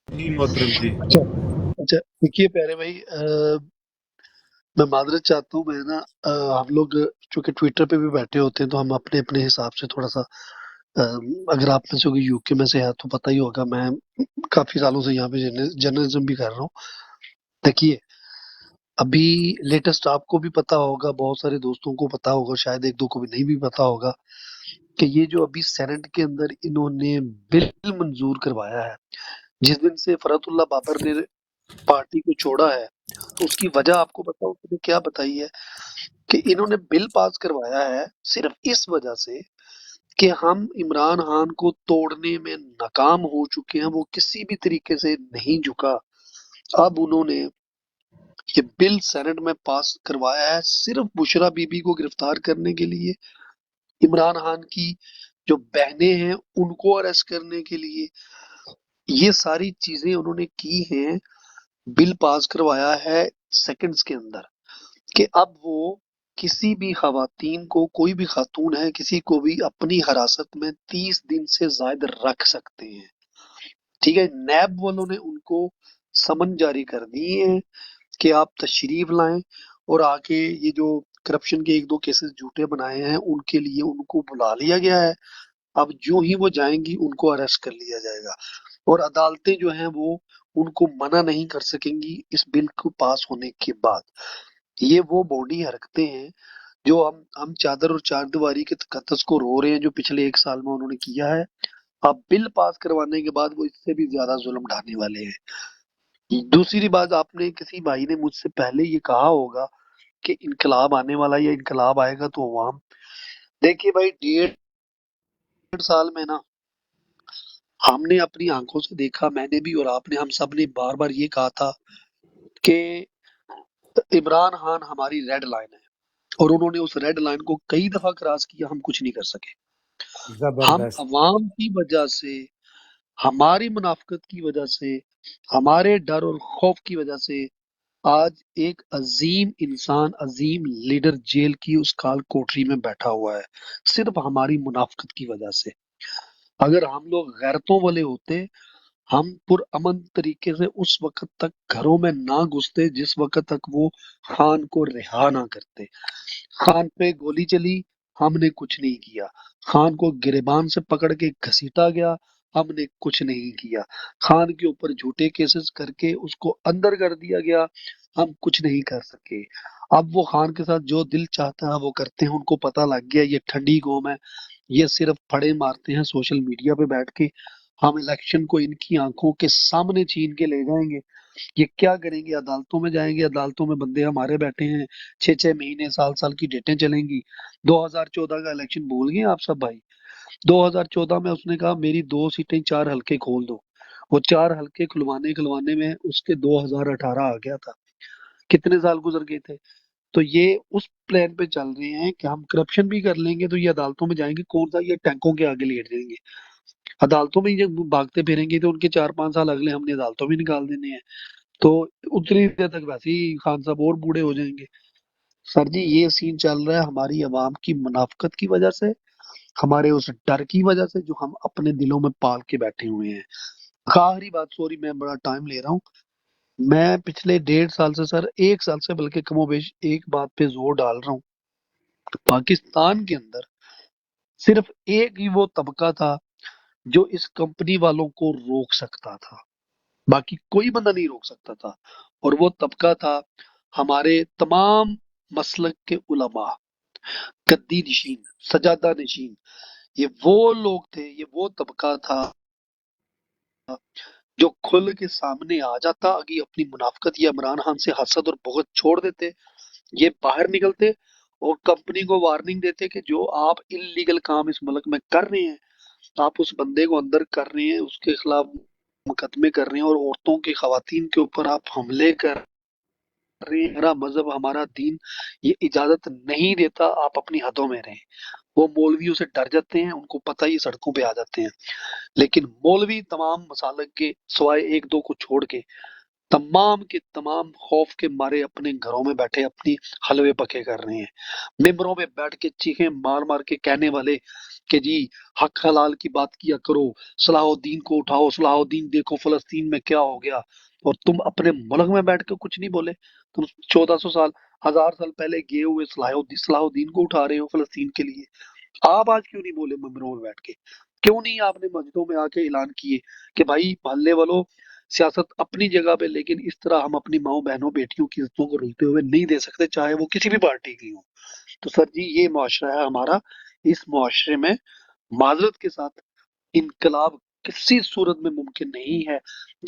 جی محترم جی. اچھا دیکھیے پیارے بھائی، میں معذرت چاہتا ہوں. میں نا ہم لوگ چونکہ ٹویٹر پہ بھی بیٹھے ہوتے ہیں تو ہم اپنے اپنے حساب سے تھوڑا سا اگر آپ میں سے کوئی یو کے میں سے ہے تو پتہ ہی ہوگا، میں کافی سالوں سے یہاں پہ جرنلزم بھی کر رہا ہوں. دیکھیے ابھی لیٹسٹ آپ کو بھی پتا ہوگا، بہت سارے دوستوں کو پتا ہوگا، شاید ایک دو کو بھی نہیں بھی پتا ہوگا کہ یہ جو ابھی سینٹ کے اندر انہوں نے بل منظور کروایا ہے، جس دن سے فرحت اللہ بابر نے پارٹی کو چھوڑا ہے، تو اس کی وجہ آپ کو پتا ہوگا کیا بتائی ہے کہ انہوں نے بل پاس کروایا ہے صرف اس وجہ سے کہ ہم عمران خان کو توڑنے میں ناکام ہو چکے ہیں، وہ کسی بھی طریقے سے نہیں جھکا. اب انہوں نے یہ بل سینٹ میں پاس کروایا ہے صرف بشرا بی بی کو گرفتار کرنے کے لیے عمران خان کی جو بہنیں ہیں ان کو اریسٹ کرنے کے لیے، یہ ساری چیزیں انہوں نے کی ہیں، بل پاس کروایا ہے سیکنڈز کے اندر کہ اب وہ کسی بھی خواتین کو، کوئی بھی خاتون ہے، کسی کو بھی اپنی حراست میں 30 دن سے زائد رکھ سکتے ہیں. ٹھیک ہے، نیب والوں نے ان کو سمن جاری کر دیے ہیں کہ آپ تشریف لائیں، اور آ کے یہ جو کرپشن کے ایک دو کیسز جھوٹے بنائے ہیں ان کے لیے ان کو بلا لیا گیا ہے. اب جو ہی وہ جائیں گی ان کو اریسٹ کر لیا جائے گا، اور عدالتیں جو ہیں وہ ان کو منع نہیں کر سکیں گی اس بل کو پاس ہونے کے بعد. یہ وہ باڈی حرکتیں ہیں جو ہم چادر اور چار دیواری کے تقدس کو رو رہے ہیں، جو پچھلے 1 سال میں انہوں نے کیا ہے. اب بل پاس کروانے کے بعد وہ اس سے بھی زیادہ ظلم ڈھانے والے ہیں. دوسری بات، آپ نے کسی بھائی نے مجھ سے پہلے یہ کہا ہوگا کہ انقلاب آنے والا یا انقلاب آئے گا تو عوام، دیکھیے بھائی 1.5 سال میں نا ہم نے اپنی آنکھوں سے دیکھا، میں نے بھی اور آپ نے، ہم سب نے بار بار یہ کہا تھا کہ عمران خان ہماری ریڈ لائن ہے، اور انہوں نے اس ریڈ لائن کو کئی دفعہ کراس کیا، ہم کچھ نہیں کر سکے. ہم زبردست. عوام کی وجہ سے، ہماری منافقت کی وجہ سے، ہمارے ڈر اور خوف کی وجہ سے آج ایک عظیم انسان، عظیم لیڈر جیل کی اس کال کوٹری میں بیٹھا ہوا ہے، صرف ہماری منافقت کی وجہ سے. اگر ہم لوگ غیرتوں والے ہوتے، ہم پرامن طریقے سے اس وقت تک گھروں میں نہ گھستے جس وقت تک وہ خان کو رہا نہ کرتے. خان پہ گولی چلی، ہم نے کچھ نہیں کیا. خان کو گریبان سے پکڑ کے گھسیٹا گیا، ہم نے کچھ نہیں کیا. خان کے اوپر جھوٹے کیسز کر کے اس کو اندر کر دیا گیا، ہم کچھ نہیں کر سکے. اب وہ خان کے ساتھ جو دل چاہتا ہے وہ کرتے ہیں. ان کو پتہ لگ گیا یہ ٹھنڈی قوم ہے، یہ صرف پھڑے مارتے ہیں سوشل میڈیا پہ بیٹھ کے. ہم الیکشن کو ان کی آنکھوں کے سامنے چھین کے لے جائیں گے. یہ کیا کریں گے؟ عدالتوں میں جائیں گے، عدالتوں میں بندے ہمارے بیٹھے ہیں، 6 مہینے، سال کی ڈیٹیں چلیں گی. 2014 کا الیکشن بھول گئے آپ سب بھائی؟ 2014 میں اس نے کہا میری 2 سیٹیں 4 حلقے کھول دو. وہ 4 حلقے کھلوانے میں اس کے 2018 آ گیا تھا. کتنے سال گزر گئے تھے؟ تو یہ اس پلان پہ چل رہے ہیں کہ ہم کرپشن بھی کر لیں گے تو یہ عدالتوں میں جائیں گے، کون سا یہ ٹینکوں کے آگے لیٹ جائیں گے. عدالتوں میں جب بھاگتے پھریں گے تو ان کے 4-5 سال اگلے ہم نے عدالتوں میں نکال دینے ہیں. تو اتنی دیر تک ویسے ہی خان صاحب اور بوڑھے ہو جائیں گے. سر جی یہ سین چل رہا ہے ہماری عوام کی منافقت کی وجہ سے، ہمارے اس ڈر کی وجہ سے جو ہم اپنے دلوں میں پال کے بیٹھے ہوئے ہیں. آخری بات، سوری میں بڑا ٹائم لے رہا ہوں، میں پچھلے 1.5 سال سے، سر 1 سال سے بلکہ کم و بیش ایک بات پہ زور ڈال رہا ہوں. پاکستان کے اندر صرف ایک ہی وہ طبقہ تھا جو اس کمپنی والوں کو روک سکتا تھا، باقی کوئی بندہ نہیں روک سکتا تھا، اور وہ طبقہ تھا ہمارے تمام مسلک کے علماء، گدی نشین، سجادہ نشین. یہ وہ لوگ تھے، یہ وہ طبقہ تھا جو کھل کے سامنے آ جاتا، اگی اپنی منافقت یا عمران خان سے حسد اور بغض چھوڑ دیتے، یہ باہر نکلتے اور کمپنی کو وارننگ دیتے کہ جو آپ انلیگل کام اس ملک میں کر رہے ہیں، آپ اس بندے کو اندر کر رہے ہیں، اس کے خلاف مقدمے کر رہے ہیں، اور عورتوں کی، خواتین کے اوپر آپ حملے کر رہے ہیں. ہمارا مذہب، ہمارا دین یہ اجازت نہیں دیتا، آپ اپنی حدوں میں رہیں. وہ مولویوں سے ڈر جاتے ہیں، ان کو پتہ ہی سڑکوں پہ آ جاتے ہیں. لیکن مولوی تمام مسالک کے سوائے 1-2 کو چھوڑ کے تمام کے تمام خوف کے مارے اپنے گھروں میں بیٹھے اپنی حلوے پکے کر رہے ہیں. ممبروں پہ بیٹھ کے چیخیں مار مار کے کہنے والے کہ جی حق حلال کی بات کیا کرو، صلاح الدین کو اٹھاؤ، صلاح الدین دیکھو فلسطین میں کیا ہو گیا، اور تم اپنے ملک میں بیٹھ کے کچھ نہیں بولے. تم 1400 سال، 1000 سال پہلے گئے ہوئے صلاح الدین کو اٹھا رہے ہو فلسطین کے لیے. آپ آج کیوں نہیں بولے ممبروں میں بیٹھ کے؟ کیوں نہیں آپ نے مسجدوں میں آ کے اعلان کیے کہ بھائی محلے والوں، سیاست اپنی جگہ پہ، لیکن اس طرح ہم اپنی ماؤں بہنوں بیٹیوں کی عزتوں کو رلتے ہوئے نہیں دے سکتے، چاہے وہ کسی بھی پارٹی کی ہوں. تو سر جی یہ معاشرہ ہے ہمارا، اس معاشرے میں معذرت کے ساتھ انقلاب کسی صورت میں ممکن نہیں ہے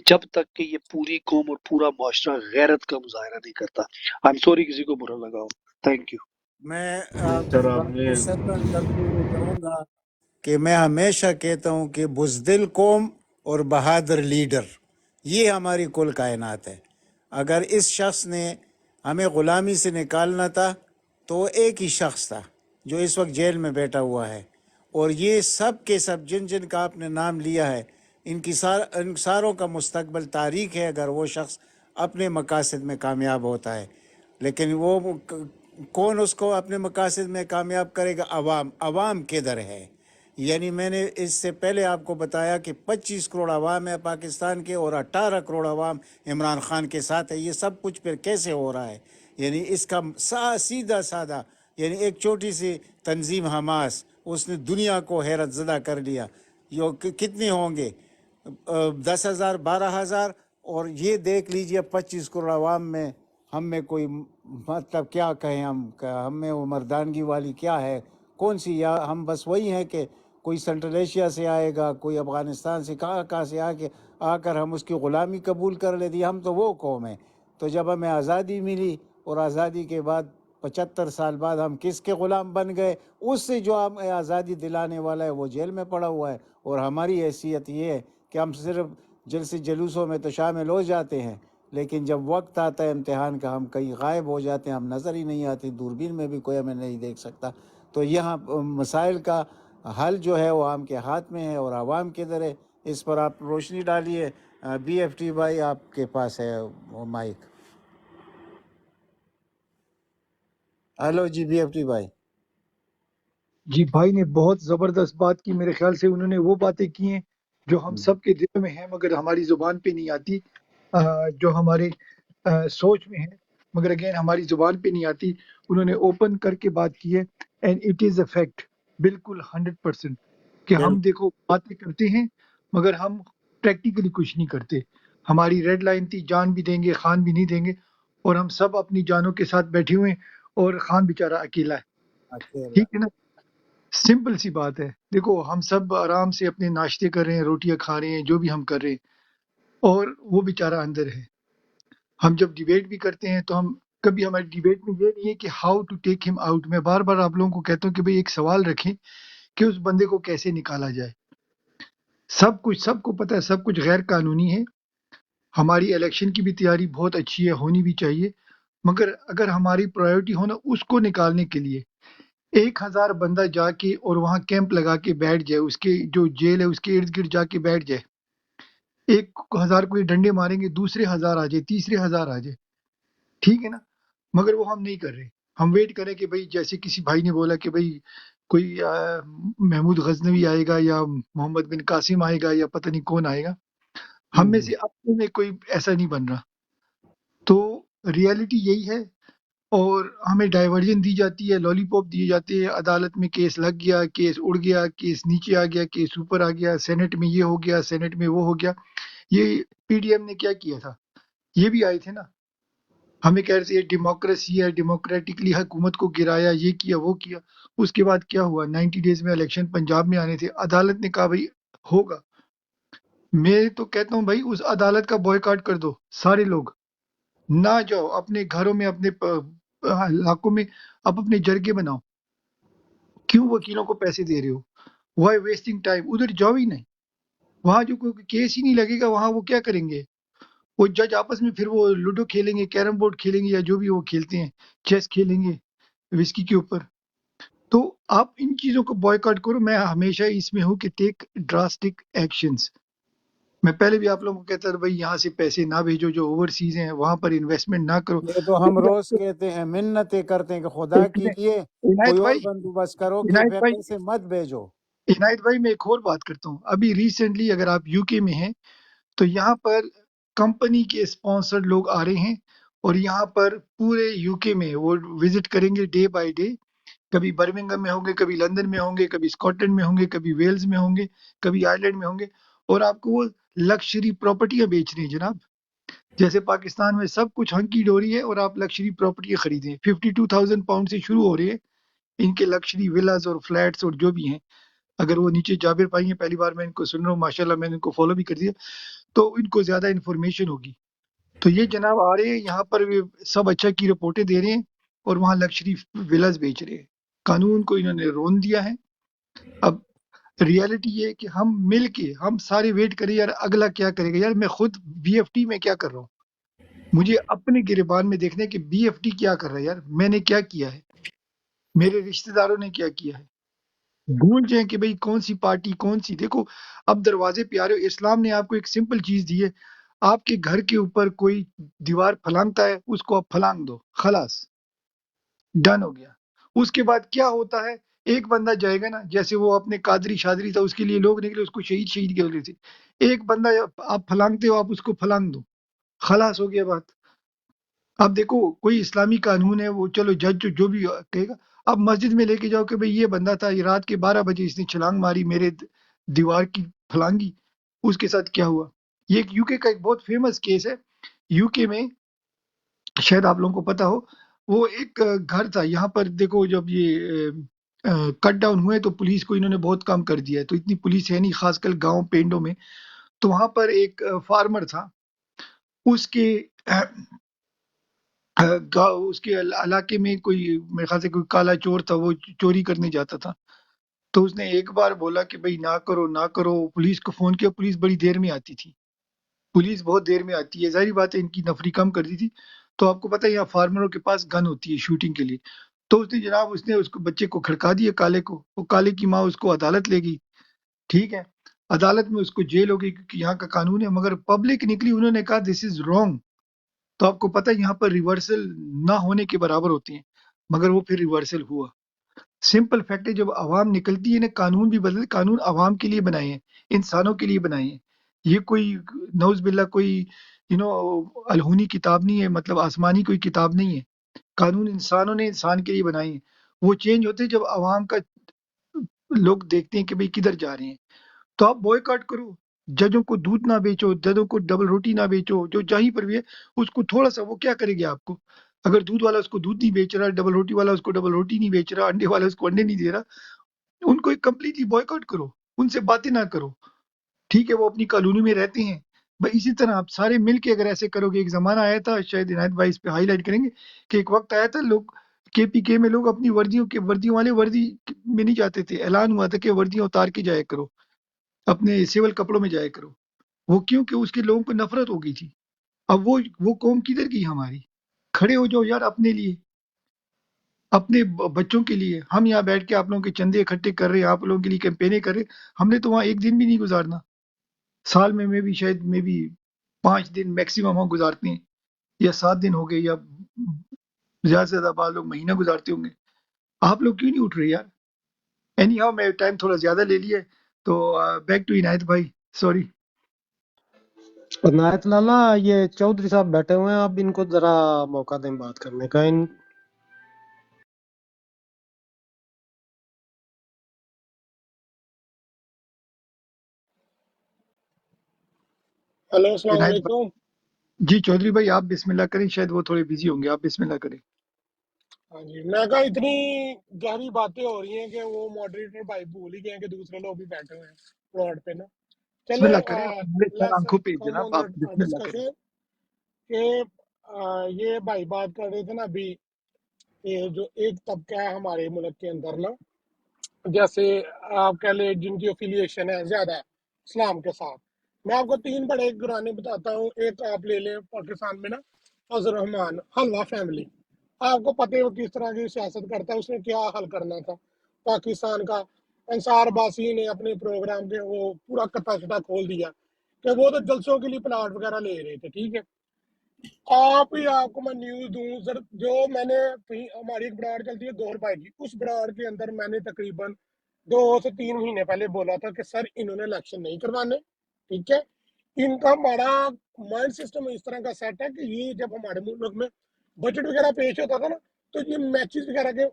جب تک کہ یہ پوری قوم اور پورا معاشرہ غیرت کا مظاہرہ نہیں کرتا. I'm sorry کسی کو برا لگا ہو. Thank you. میں آپ سر کی آپ بات نے کو سیکنڈ کرتے ہوئے کہوں گا کہ میں ہمیشہ کہتا ہوں کہ بزدل قوم اور بہادر لیڈر، یہ ہماری کل کائنات ہے. اگر اس شخص نے ہمیں غلامی سے نکالنا تھا تو وہ ایک ہی شخص تھا، جو اس وقت جیل میں بیٹھا ہوا ہے، اور یہ سب کے سب جن جن کا آپ نے نام لیا ہے، ان ساروں کا مستقبل تاریک ہے اگر وہ شخص اپنے مقاصد میں کامیاب ہوتا ہے۔ لیکن وہ کون اس کو اپنے مقاصد میں کامیاب کرے گا؟ عوام کدھر ہے؟ یعنی میں نے اس سے پہلے آپ کو بتایا کہ 25 کروڑ عوام ہے پاکستان کے، اور 18 کروڑ عوام عمران خان کے ساتھ ہے۔ یہ سب کچھ پھر کیسے ہو رہا ہے؟ یعنی اس کا سیدھا سادہ، یعنی ایک چھوٹی سی تنظیم حماس، اس نے دنیا کو حیرت زدہ کر دیا۔ یہ کتنے ہوں گے؟ 10,000 12,000، اور یہ دیکھ لیجئے 25 کروڑ عوام میں ہم میں کوئی مطلب کیا کہیں، ہم میں وہ مردانگی والی کیا ہے؟ کون سی؟ یا ہم بس وہی ہیں کہ کوئی سینٹرل ایشیا سے آئے گا، کوئی افغانستان سے، کہاں سے آ کر ہم اس کی غلامی قبول کر لیتے ہیں۔ ہم تو وہ قوم ہیں۔ تو جب ہمیں آزادی ملی، اور آزادی کے بعد 75 سال بعد ہم کس کے غلام بن گئے؟ اس سے جو ہمیں آزادی دلانے والا ہے وہ جیل میں پڑا ہوا ہے، اور ہماری حیثیت یہ ہے کہ ہم صرف جلسے جلوسوں میں تو شامل ہو جاتے ہیں، لیکن جب وقت آتا ہے امتحان کا ہم کہیں غائب ہو جاتے ہیں، ہم نظر ہی نہیں آتے، دوربین میں بھی کوئی ہمیں نہیں دیکھ سکتا۔ تو یہاں مسائل کا حل جو ہے وہ عام کے ہاتھ میں ہے، اور عوام کدھر ہے؟ اس پر آپ روشنی ڈالیے۔ بی ایف ٹی بھائی، آپ کے پاس ہے وہ mic. Hello ji B F T بھائی۔ جی بھائی نے بہت زبردست بات کی، میرے خیال سے انہوں نے وہ باتیں کی ہیں جو ہم سب کے دل میں ہیں مگر ہماری زبان پہ نہیں آتی، جو ہمارے سوچ میں ہے مگر اگین ہماری زبان پہ نہیں آتی۔ انہوں نے اوپن کر کے بات کی ہے، and it is a fact, بالکل 100%، کہ ہم دیکھو باتیں کرتے ہیں مگر ہم پریکٹیکلی کچھ نہیں کرتے۔ ہماری ریڈ لائن تھی، جان بھی دیں گے، خان بھی نہیں دیں گے، اور ہم سب اپنی جانوں کے ساتھ بیٹھے ہوئے ہیں، اور خان بیچارہ اکیلا ہے۔ ٹھیک ہے نا؟ سمپل سی بات ہے۔ دیکھو ہم سب آرام سے اپنے ناشتے کر رہے ہیں، روٹیاں کھا رہے ہیں، جو بھی ہم کر رہے ہیں، اور وہ بیچارہ اندر ہے۔ ہم جب ڈیبیٹ بھی کرتے ہیں تو ہم کبھی، ہماری ڈیبیٹ میں یہ نہیں ہے کہ ہاؤ ٹو ٹیک ہم آؤٹ۔ میں بار بار آپ لوگوں کو کہتا ہوں کہ بھئی ایک سوال رکھیں کہ اس بندے کو کیسے نکالا جائے۔ سب کو پتہ ہے سب کچھ غیر قانونی ہے۔ ہماری الیکشن کی بھی تیاری بہت اچھی ہے، ہونی بھی چاہیے، مگر اگر ہماری پرائیورٹی ہونا اس کو نکالنے کے لیے 1,000 بندہ جا کے اور وہاں کیمپ لگا کے بیٹھ جائے، اس کے جو جیل ہے اس کے ارد گرد جا کے بیٹھ جائے، 1,000 کو یہ ڈنڈے ماریں گے، دوسرے 1,000 آ جائے، تیسرے 1,000 آ جائے، ٹھیک ہے نا؟ مگر وہ ہم نہیں کر رہے۔ ہم ویٹ کریں کہ بھئی جیسے کسی بھائی نے بولا کہ بھئی کوئی محمود غزنوی آئے گا یا محمد بن قاسم آئے گا یا پتہ نہیں کون آئے گا، ہم میں سے اپنے میں کوئی ایسا نہیں بن رہا۔ تو ریئلٹی یہی ہے، اور ہمیں ڈائیورژن دی جاتی ہے، لالی پاپ دیے جاتے ہیں۔ عدالت میں کیس لگ گیا، کیس اڑ گیا، کیس نیچے آ گیا، کیس اوپر آ گیا، سینٹ میں یہ ہو گیا، سینٹ میں وہ ہو گیا۔ یہ پی ڈی ایم نے کیا کیا تھا؟ یہ بھی آئے تھے نا، ہمیں کہہ رہے تھے یہ ڈیموکریسی ہے، ڈیموکریٹکلی حکومت کو گرایا، یہ کیا وہ کیا۔ اس کے بعد کیا ہوا؟ 90 ڈیز میں الیکشن پنجاب میں آنے تھے، عدالت نے کہا بھائی ہوگا۔ میں تو کہتا ہوں بھائی اس عدالت کا بوائکاٹ کر دو، سارے لوگ نہ جاؤ، اپنے گھروں میں، اپنے علاقوں میں آپ اپنے جرگے بناؤ۔ کیوں وکیلوں کو پیسے دے رہے ہو؟ Y wasting time? ادھر جاؤ ہی نہیں، وہاں جو کوئی کیس ہی نہیں لگے گا، وہاں وہ کیا کریں گے؟ وہ جج آپس میں پھر وہ لوڈو کھیلیں گے، کیرم بورڈ کھیلیں گے، یا جو بھی وہ کھیلتے ہیں، چیس کھیلیں گے وسکی کے اوپر۔ تو آپ ان چیزوں کو بوائکاٹ کرو۔ میں ہمیشہ اس میں ہوں کہ ٹیک ڈراسٹک ایکشنز۔ میں پہلے بھی آپ لوگوں کو کہتا تھا بھائی یہاں سے پیسے نہ بھیجو، جو اوورسیز ہیں وہاں پر انویسٹمنٹ نہ کرو۔ یہ تو ہم روز کہتے ہیں، منتیں کرتے ہیں کہ خدا کے لیے عنایت کوئی اور بھائی، بندوبست کرو کہ عنایت بھائی، پیسے مت بھیجو۔ عنایت بھائی، میں ایک اور بات کرتا ہوں۔ ابھی ریسنٹلی اگر آپ یو کے میں ہیں تو یہاں پر کمپنی کے اسپانسرڈ لوگ آ رہے ہیں، اور یہاں پر پورے یو کے میں وہ وزٹ کریں گے ڈے بائی ڈے۔ کبھی برمنگھم میں ہوں گے، کبھی لندن میں ہوں گے، کبھی اسکاٹ لینڈ میں ہوں گے، کبھی ویلز میں ہوں گے، کبھی آئرلینڈ میں ہوں گے، اور آپ کو وہ لکشری پراپرٹیاں بیچ رہے ہیں جناب۔ جیسے پاکستان میں سب کچھ ہنکی ڈوری ہے اور آپ لکشری پراپرٹیاں خریدیں، 52,000 پاؤنڈ سے شروع ہو رہے ہیں ان کے لکشری ولاز اور فلیٹس اور جو بھی ہیں۔ اگر وہ نیچے جابر پائی ہیں، پہلی بار میں ان کو سن رہا ہوں، ماشاءاللہ میں نے ان کو فالو بھی کر دیا، تو ان کو زیادہ انفارمیشن ہوگی۔ تو یہ جناب آ رہے ہیں یہاں پر، سب اچھا کی رپورٹیں دے رہے ہیں، اور وہاں لکشری ولاز بیچ رہے ہیں۔ قانون کو انہوں نے رون دیا ہے۔ اب ریالٹی یہ ہے کہ ہم مل کے، ہم سارے ویٹ کریں یار اگلا کیا کرے گا۔ یار میں خود بی ایف ٹی میں کیا کر رہا ہوں، مجھے اپنے گریبان میں دیکھنا ہے کہ بی ایف ٹی کیا کر رہا ہے، یار میں نے کیا کیا ہے۔ میرے رشتہ داروں نے کیا کیا ہے. بھول جائیں کہ بھئی کون سی پارٹی کون سی. دیکھو اب دروازے پہ آ رہے ہو. اسلام نے آپ کو ایک سمپل چیز دی ہے. آپ کے گھر کے اوپر کوئی دیوار پھلانگتا ہے اس کو آپ پھلانگ دو, خلاص ڈن ہو گیا. اس کے بعد کیا ہوتا ہے, ایک بندہ جائے گا نا, جیسے وہ اپنے قادری شادری تھا, اس کے لیے لوگ نکلے, اس کو شہید شہید کے تھے. ایک بندہ آپ پھلانگتے ہو, آپ اس کو پھلانگ دو, خلاص ہو گیا بات. اب دیکھو کوئی اسلامی قانون ہے, وہ چلو جج جو بھی کہے گا. اب مسجد میں لے کے جاؤ کہ بھئی یہ بندہ تھا, یہ رات کے 12 بجے اس نے چھلانگ ماری, میرے دیوار کی پھلانگی, اس کے ساتھ کیا ہوا. یہ ایک یو کے کا ایک بہت فیمس کیس ہے. یو کے میں شاید آپ لوگوں کو پتا ہو, وہ ایک گھر تھا یہاں پر. دیکھو جب یہ کٹ ڈاؤن ہوئے تو پولیس کو انہوں نے بہت کام کر دیا ہے, تو اتنی پولیس ہے نہیں خاص کر گاؤں پینڈوں میں. تو وہاں پر ایک فارمر تھا, اس کے اس کے علاقے میں کوئی, میرے خیال سے کوئی کالا چور تھا, وہ چوری کرنے جاتا تھا. تو اس نے ایک بار بولا کہ بھئی نہ کرو نہ کرو, پولیس کو فون کیا, پولیس بڑی دیر میں آتی تھی. پولیس بہت دیر میں آتی ہے, ظاہری بات ہے ان کی نفری کم کر دی تھی. تو آپ کو پتہ ہے یہاں فارمروں کے پاس گن ہوتی ہے شوٹنگ کے لیے. تو اس نے جناب اس کو بچے کو کھڑکا دیا, کالے کو. وہ کالے کی ماں اس کو عدالت لے گئی, ٹھیک ہے, عدالت میں اس کو جیل ہو گئی کیونکہ یہاں کا قانون ہے. مگر پبلک نکلی, انہوں نے کہا دس از رانگ. تو آپ کو پتہ ہے یہاں پر ریورسل نہ ہونے کے برابر ہوتے ہیں, مگر وہ پھر ریورسل ہوا. سمپل فیکٹ ہے, جب عوام نکلتی ہے نا, قانون بھی بدلے. قانون عوام کے لیے بنائے ہیں, انسانوں کے لیے بنائے ہیں. یہ کوئی نوز باللہ کوئی الہونی کتاب نہیں ہے, مطلب آسمانی کوئی کتاب نہیں ہے. قانون انسانوں نے انسان کے لیے بنائے ہیں. وہ چینج ہوتے ہیں جب عوام کا لوگ دیکھتے ہیں کہ بھئی کدھر جا رہے ہیں. تو آپ بوائے کاٹ کرو, ججوں کو دودھ نہ بیچو, ججوں کو ڈبل روٹی نہ بیچو. جو جہیں پر بھی ہے اس کو تھوڑا سا, وہ کیا کرے گا آپ کو. اگر دودھ والا اس کو دودھ نہیں بیچ رہا, ڈبل روٹی والا اس کو ڈبل روٹی نہیں بیچ رہا, انڈے والا اس کو انڈے نہیں دے رہا, ان کو ایک کمپلیٹلی بوائے کاٹ کرو, ان سے باتیں نہ کرو. ٹھیک ہے وہ اپنی کالونی میں رہتے ہیں, بھائی اسی طرح آپ سارے مل کے اگر ایسے کرو گے. ایک زمانہ آیا تھا, شاید عنایت بھائی اس پہ ہائی لائٹ کریں گے, کہ ایک وقت آیا تھا لوگ کے پی کے میں لوگ اپنی وردیوں والے وردی میں نہیں جاتے تھے. اعلان ہوا تھا کہ وردیاں اتار کے جایا کرو, اپنے سول کپڑوں میں جایا کرو. وہ کیوں کہ اس کے لوگوں کو نفرت ہو گئی تھی. اب وہ قوم کدھر گئی ہماری. کھڑے ہو جاؤ یار اپنے لیے, اپنے بچوں کے لیے. ہم یہاں بیٹھ کے آپ لوگوں کے چندے اکٹھے کر رہے ہیں, آپ لوگوں کے لیے کیمپینیں کر رہے ہیں. ہم نے تو وہاں ایک دن بھی نہیں گزارنا. سال میں بھی شاید 5 دن میکسیمم ہم گزارتے ہیں, یا 7 دن ہو گئے, یا زیادہ سے زیادہ بعض لوگ مہینہ گزارتے ہوں گے. آپ لوگ کیوں نہیں اٹھ رہے یار. اینی ہاؤ میں ٹائم تھوڑا زیادہ لے لیا ہے, تو بیک ٹو عنایت بھائی, سوری. عنایت لالا, یہ چودھری صاحب بیٹھے ہوئے ہیں, آپ ان کو ذرا موقع دیں بات کرنے کا. ہیلو السلام عنایت بھائی, علیکم. جی چودھری بھائی آپ بسم اللہ کریں, شاید وہ تھوڑے بزی ہوں گے, آپ بسم اللہ کریں. ہاں جی, میں کہا اتنی گہری باتیں ہو رہی ہیں کہ وہ ماڈریٹر بھائی بھول ہی گئے کہ دوسرے لوگ بھی بیٹھے ہوئے ہیں پلاٹ پہ نا. بسم چلے اللہ کریں, ہمارے سر لیٹس آنکھوں پہ کم جناب, آن آپ دا بسم اللہ کریں. ڈسکشن. کہ یہ بھائی بات کر رہے تھے نا ابھی, کہ جو ایک طبقہ ہے ہمارے ملک کے اندر نا, جیسے آپ کہہ لیں جن کی افیلیشن ہے زیادہ اسلام کے ساتھ. میں آپ کو 3 بڑے گرانے بتاتا ہوں. ایک آپ لے لیں پاکستان میں نا, فضل الرحمان حلوہ فیملی. آپ کو پتہ ہے وہ کس طرح کی سیاست کرتا ہے, اس نے کیا حل کرنا تھا پاکستان کا. انصار باسی نے اپنے پروگرام کے وہ پورا کتا شتا کھول دیا کہ وہ تو جلسوں کے لیے پلاٹ وغیرہ لے رہے تھے. ٹھیک ہے, آپ کو میں نیوز دوں, جو میں نے ہماری ایک براڈ چلتی ہے گور بھائی کی, اس براڈ کے اندر میں نے تقریباً 2 سے 3 مہینے پہلے بولا تھا کہ سر انہوں نے الیکشن نہیں کروانے. ٹھیک ہے, ان کا ہمارا مائنڈ سسٹم اس طرح کا سیٹ ہے کہ یہ جب ہمارے ملک میں بجٹ وغیرہ پیش ہوتا تھا نا, تو یہ میچز وغیرہ کے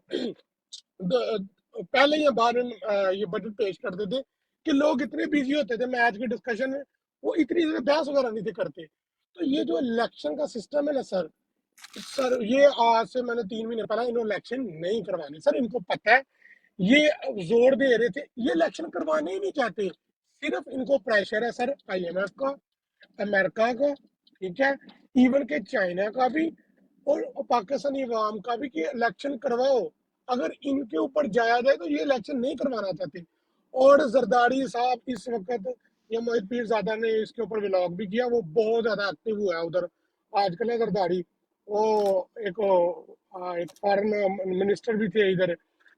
پہلے یا بعد میں یہ بجٹ پیش کرتے تھے کہ لوگ اتنے بیزی ہوتے تھے میچ کے ڈسکشن میں, وہ اتنی بحث وغیرہ نہیں تھے کرتے. تو یہ جو الیکشن کا سسٹم ہے نا سر یہ آج سے میں نے 3 مہینے پہلے انہوں الیکشن نہیں کروانے. سر ان کو پتہ ہے, یہ زور دے رہے تھے, یہ الیکشن کروانے ہی نہیں چاہتے. صرف ان کو پریشر ہے سر آئی ایم ایف کا, امریکہ کا, ٹھیک ہے, ایون کہ چائنا کا بھی, اور پاکستانی عوام کا بھی, کہ الیکشن کرواؤ. اگر ان کے اوپر جایا جائے تو یہ الیکشن نہیں کروانا چاہتے. اور زرداری صاحب اس وقت, یہ محمد پیر زادہ نے اس کے اوپر ولاگ بھی کیا, وہ بہت زیادہ ایکٹیو ہوا ہے ادھر آج کل. زرداری وہ ایک فارن منسٹر بھی تھے ادھر,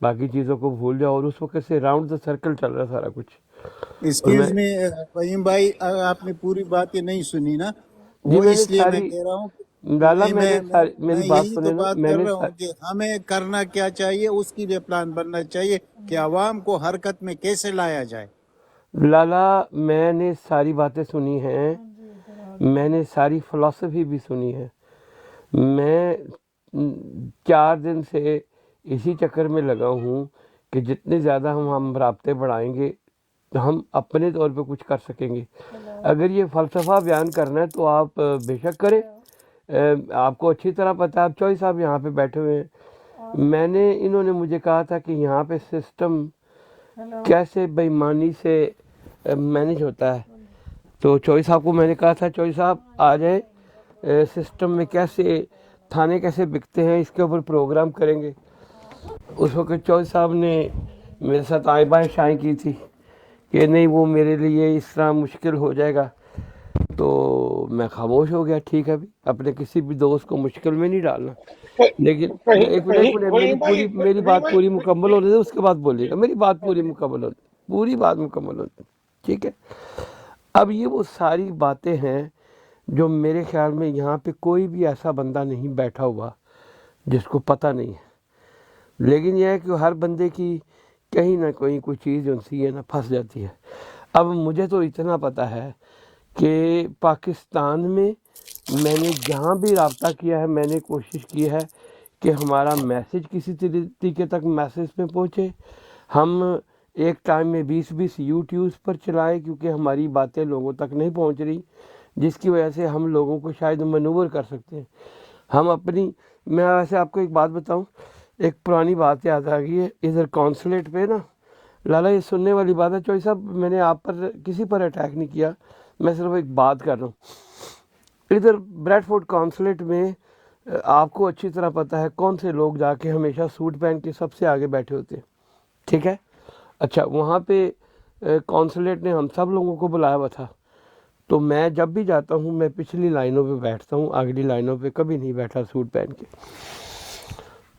باقی چیزوں کو بھول جاؤ. اور اس وقت سے راؤنڈ دا سرکل چل رہا ہے سارا کچھ. اور ایکسکیوز می فہیم بھائی، آپ نے پوری باتیں نہیں سنی نا، جی وہ میں نے اس لیے میں ساری کہہ رہا ہوں لالا نہیں، میں نے ساری میری میں بات یہی تو سنیں نا. بات میں کر نے رہا ہوں کہ ہمیں کرنا کیا چاہیے، اس کے لیے پلان بننا چاہیے کہ عوام کو حرکت میں کیسے لایا جائے. لالا میں نے ساری باتیں سنی ہیں، میں نے ساری فلسفی بھی سنی ہے. میں 4 دن سے اسی چکر میں لگا ہوں کہ جتنے زیادہ ہم رابطے بڑھائیں گے تو ہم اپنے طور پہ کچھ کر سکیں گے. اگر یہ فلسفہ بیان کرنا ہے تو آپ بے شک کریں. آپ کو اچھی طرح پتہ ہے، آپ چوئی صاحب یہاں پہ بیٹھے ہوئے ہیں. انہوں نے مجھے کہا تھا کہ یہاں پہ سسٹم کیسے بے ایمانی سے مینج ہوتا ہے. تو چوئی صاحب کو میں نے کہا تھا چوئی صاحب آ جائیں، سسٹم میں کیسے تھانے کیسے بکتے ہیں اس کے اوپر پروگرام کریں گے. اس وقت چوئی صاحب نے میرے ساتھ آئیں بائیں شائیں کی تھی کہ نہیں وہ میرے لیے اس طرح مشکل ہو جائے گا. تو میں خاموش ہو گیا. ٹھیک ہے بھی، اپنے کسی بھی دوست کو مشکل میں نہیں ڈالنا. لیکن ایک منٹ میری بات پوری مکمل ہونے دے، اس کے بعد بولیے گا. میری بات پوری مکمل ہونے، پوری بات مکمل ہونے. ٹھیک ہے. اب یہ وہ ساری باتیں ہیں جو میرے خیال میں یہاں پہ کوئی بھی ایسا بندہ نہیں بیٹھا ہوا جس کو پتہ نہیں ہے. لیکن یہ ہے کہ ہر بندے کی کہیں نہ کوئی کوئی چیز جو سی ہے نا پھنس جاتی ہے. اب مجھے تو اتنا پتہ ہے کہ پاکستان میں میں نے جہاں بھی رابطہ کیا ہے، میں نے کوشش کی ہے کہ ہمارا میسج کسی طریقے تک میسج میں پہنچے. ہم ایک ٹائم میں 20 یوٹیوبس پر چلائے کیونکہ ہماری باتیں لوگوں تک نہیں پہنچ رہی، جس کی وجہ سے ہم لوگوں کو شاید منور کر سکتے ہیں. ہم اپنی میں ویسے آپ کو ایک بات بتاؤں، ایک پرانی بات یاد آ گئی ہے. ادھر کونسلیٹ پہ نا لالا، یہ سننے والی بات ہے چوئی صاحب، میں نے آپ پر کسی پر اٹیک نہیں کیا، میں صرف ایک بات کر رہا ہوں. ادھر بریڈ فورڈ کونسلیٹ میں آپ کو اچھی طرح پتہ ہے کون سے لوگ جا کے ہمیشہ سوٹ پہن کے سب سے آگے بیٹھے ہوتے ہیں. ٹھیک ہے. اچھا، وہاں پہ کونسلیٹ نے ہم سب لوگوں کو بلایا ہوا تھا. تو میں جب بھی جاتا ہوں میں پچھلی لائنوں پہ بیٹھتا ہوں، اگلی لائنوں پہ کبھی نہیں بیٹھا سوٹ پہن کے.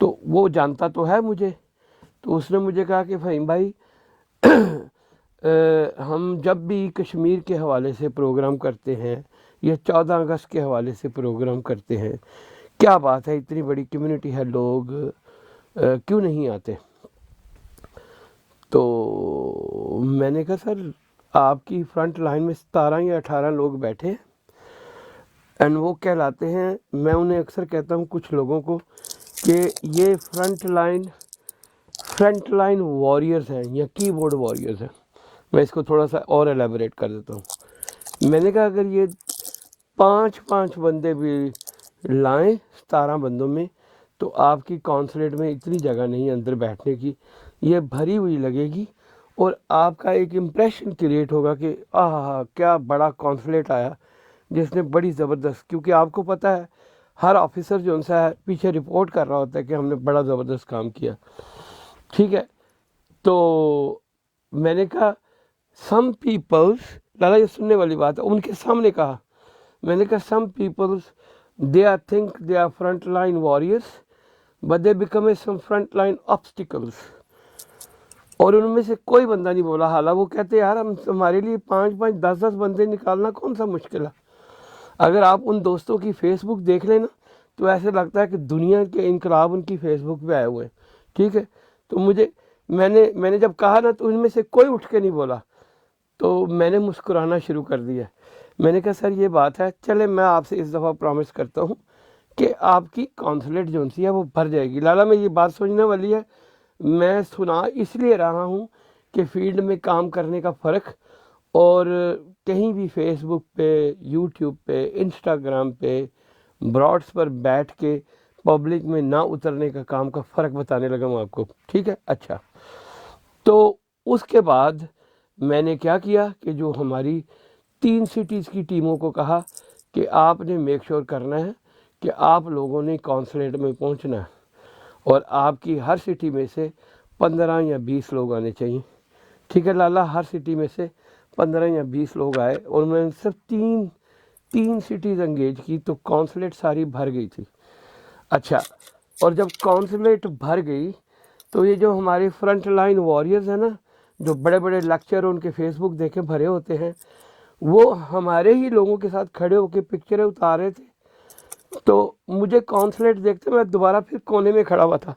تو وہ جانتا تو ہے مجھے. تو اس نے مجھے کہا کہ فہیم بھائی ہم جب بھی کشمیر کے حوالے سے پروگرام کرتے ہیں یا 14 اگست کے حوالے سے پروگرام کرتے ہیں، کیا بات ہے اتنی بڑی کمیونٹی ہے، لوگ کیوں نہیں آتے؟ تو میں نے کہا سر آپ کی فرنٹ لائن میں 17 یا 18 لوگ بیٹھے ہیں اینڈ وہ کہلاتے ہیں، میں انہیں اکثر کہتا ہوں کچھ لوگوں کو کہ یہ فرنٹ لائن واریئرز ہیں یا کی بورڈ واریئرز ہیں. میں اس کو تھوڑا سا اور ایلیبوریٹ کر دیتا ہوں. میں نے کہا اگر یہ 5 بندے بھی لائیں 17 بندوں میں تو آپ کی کونسلیٹ میں اتنی جگہ نہیں اندر بیٹھنے کی، یہ بھری ہوئی لگے گی اور آپ کا ایک امپریشن کریٹ ہوگا کہ کیا بڑا کونسلیٹ آیا جس نے بڑی زبردست، کیونکہ آپ کو پتہ ہے ہر آفیسر جو ان سے ہے پیچھے رپورٹ کر رہا ہوتا ہے کہ ہم نے بڑا زبردست کام کیا. ٹھیک ہے. تو میں نے کہا سم پیپلز، لالا یہ سننے والی بات ہے، ان کے سامنے کہا، میں نے کہا سم Peoples they are think they are front line warriors but they become some front line obstacles. اور ان میں سے کوئی بندہ نہیں بولا. حالانکہ وہ کہتے یار ہمارے لیے 5 10 بندے نکالنا کون سا مشکل ہے. اگر آپ ان دوستوں کی فیس بک دیکھ لیں نا تو ایسے لگتا ہے کہ دنیا کے انقلاب ان کی فیس بک پہ آئے ہوئے ہیں. ٹھیک ہے. تو میں نے جب کہا نا تو ان میں سے کوئی اٹھ کے نہیں بولا. تو میں نے مسکرانا شروع کر دیا. میں نے کہا سر یہ بات ہے، چلے میں آپ سے اس دفعہ پرومس کرتا ہوں کہ آپ کی کونسلیٹ جو سی ہے وہ بھر جائے گی. لالا میں یہ بات سوچنے والی ہے، میں سنا اس لیے رہا ہوں کہ فیلڈ میں کام کرنے کا فرق اور کہیں بھی فیس بک پہ، یوٹیوب پہ، انسٹاگرام پہ، براڈس پر بیٹھ کے پبلک میں نہ اترنے کا کام کا فرق بتانے لگا ہوں آپ کو. ٹھیک ہے. اچھا، تو اس کے بعد میں نے کیا کیا کہ جو ہماری 3 سٹیز کی ٹیموں کو کہا کہ آپ نے میک شور کرنا ہے کہ آپ لوگوں نے کونسلیٹ میں پہنچنا ہے اور آپ کی ہر سٹی میں سے 15 یا 20 لوگ آنے چاہیے. ٹھیک ہے لالا. ہر سٹی میں سے 15 یا 20 لوگ آئے اور میں نے صرف 3 سٹیز انگیج کی تو کونسلیٹ ساری بھر گئی تھی. اچھا، اور جب کونسلیٹ بھر گئی تو یہ جو ہمارے فرنٹ لائن وارئرز ہیں نا، جو بڑے بڑے لیکچر ان کے فیس بک دیکھیں بھرے ہوتے ہیں، وہ ہمارے ہی لوگوں کے ساتھ کھڑے ہو کے پکچریں اتار رہے تھے. تو مجھے کونسلیٹ دیکھتے میں دوبارہ پھر کونے میں کھڑا ہوا تھا.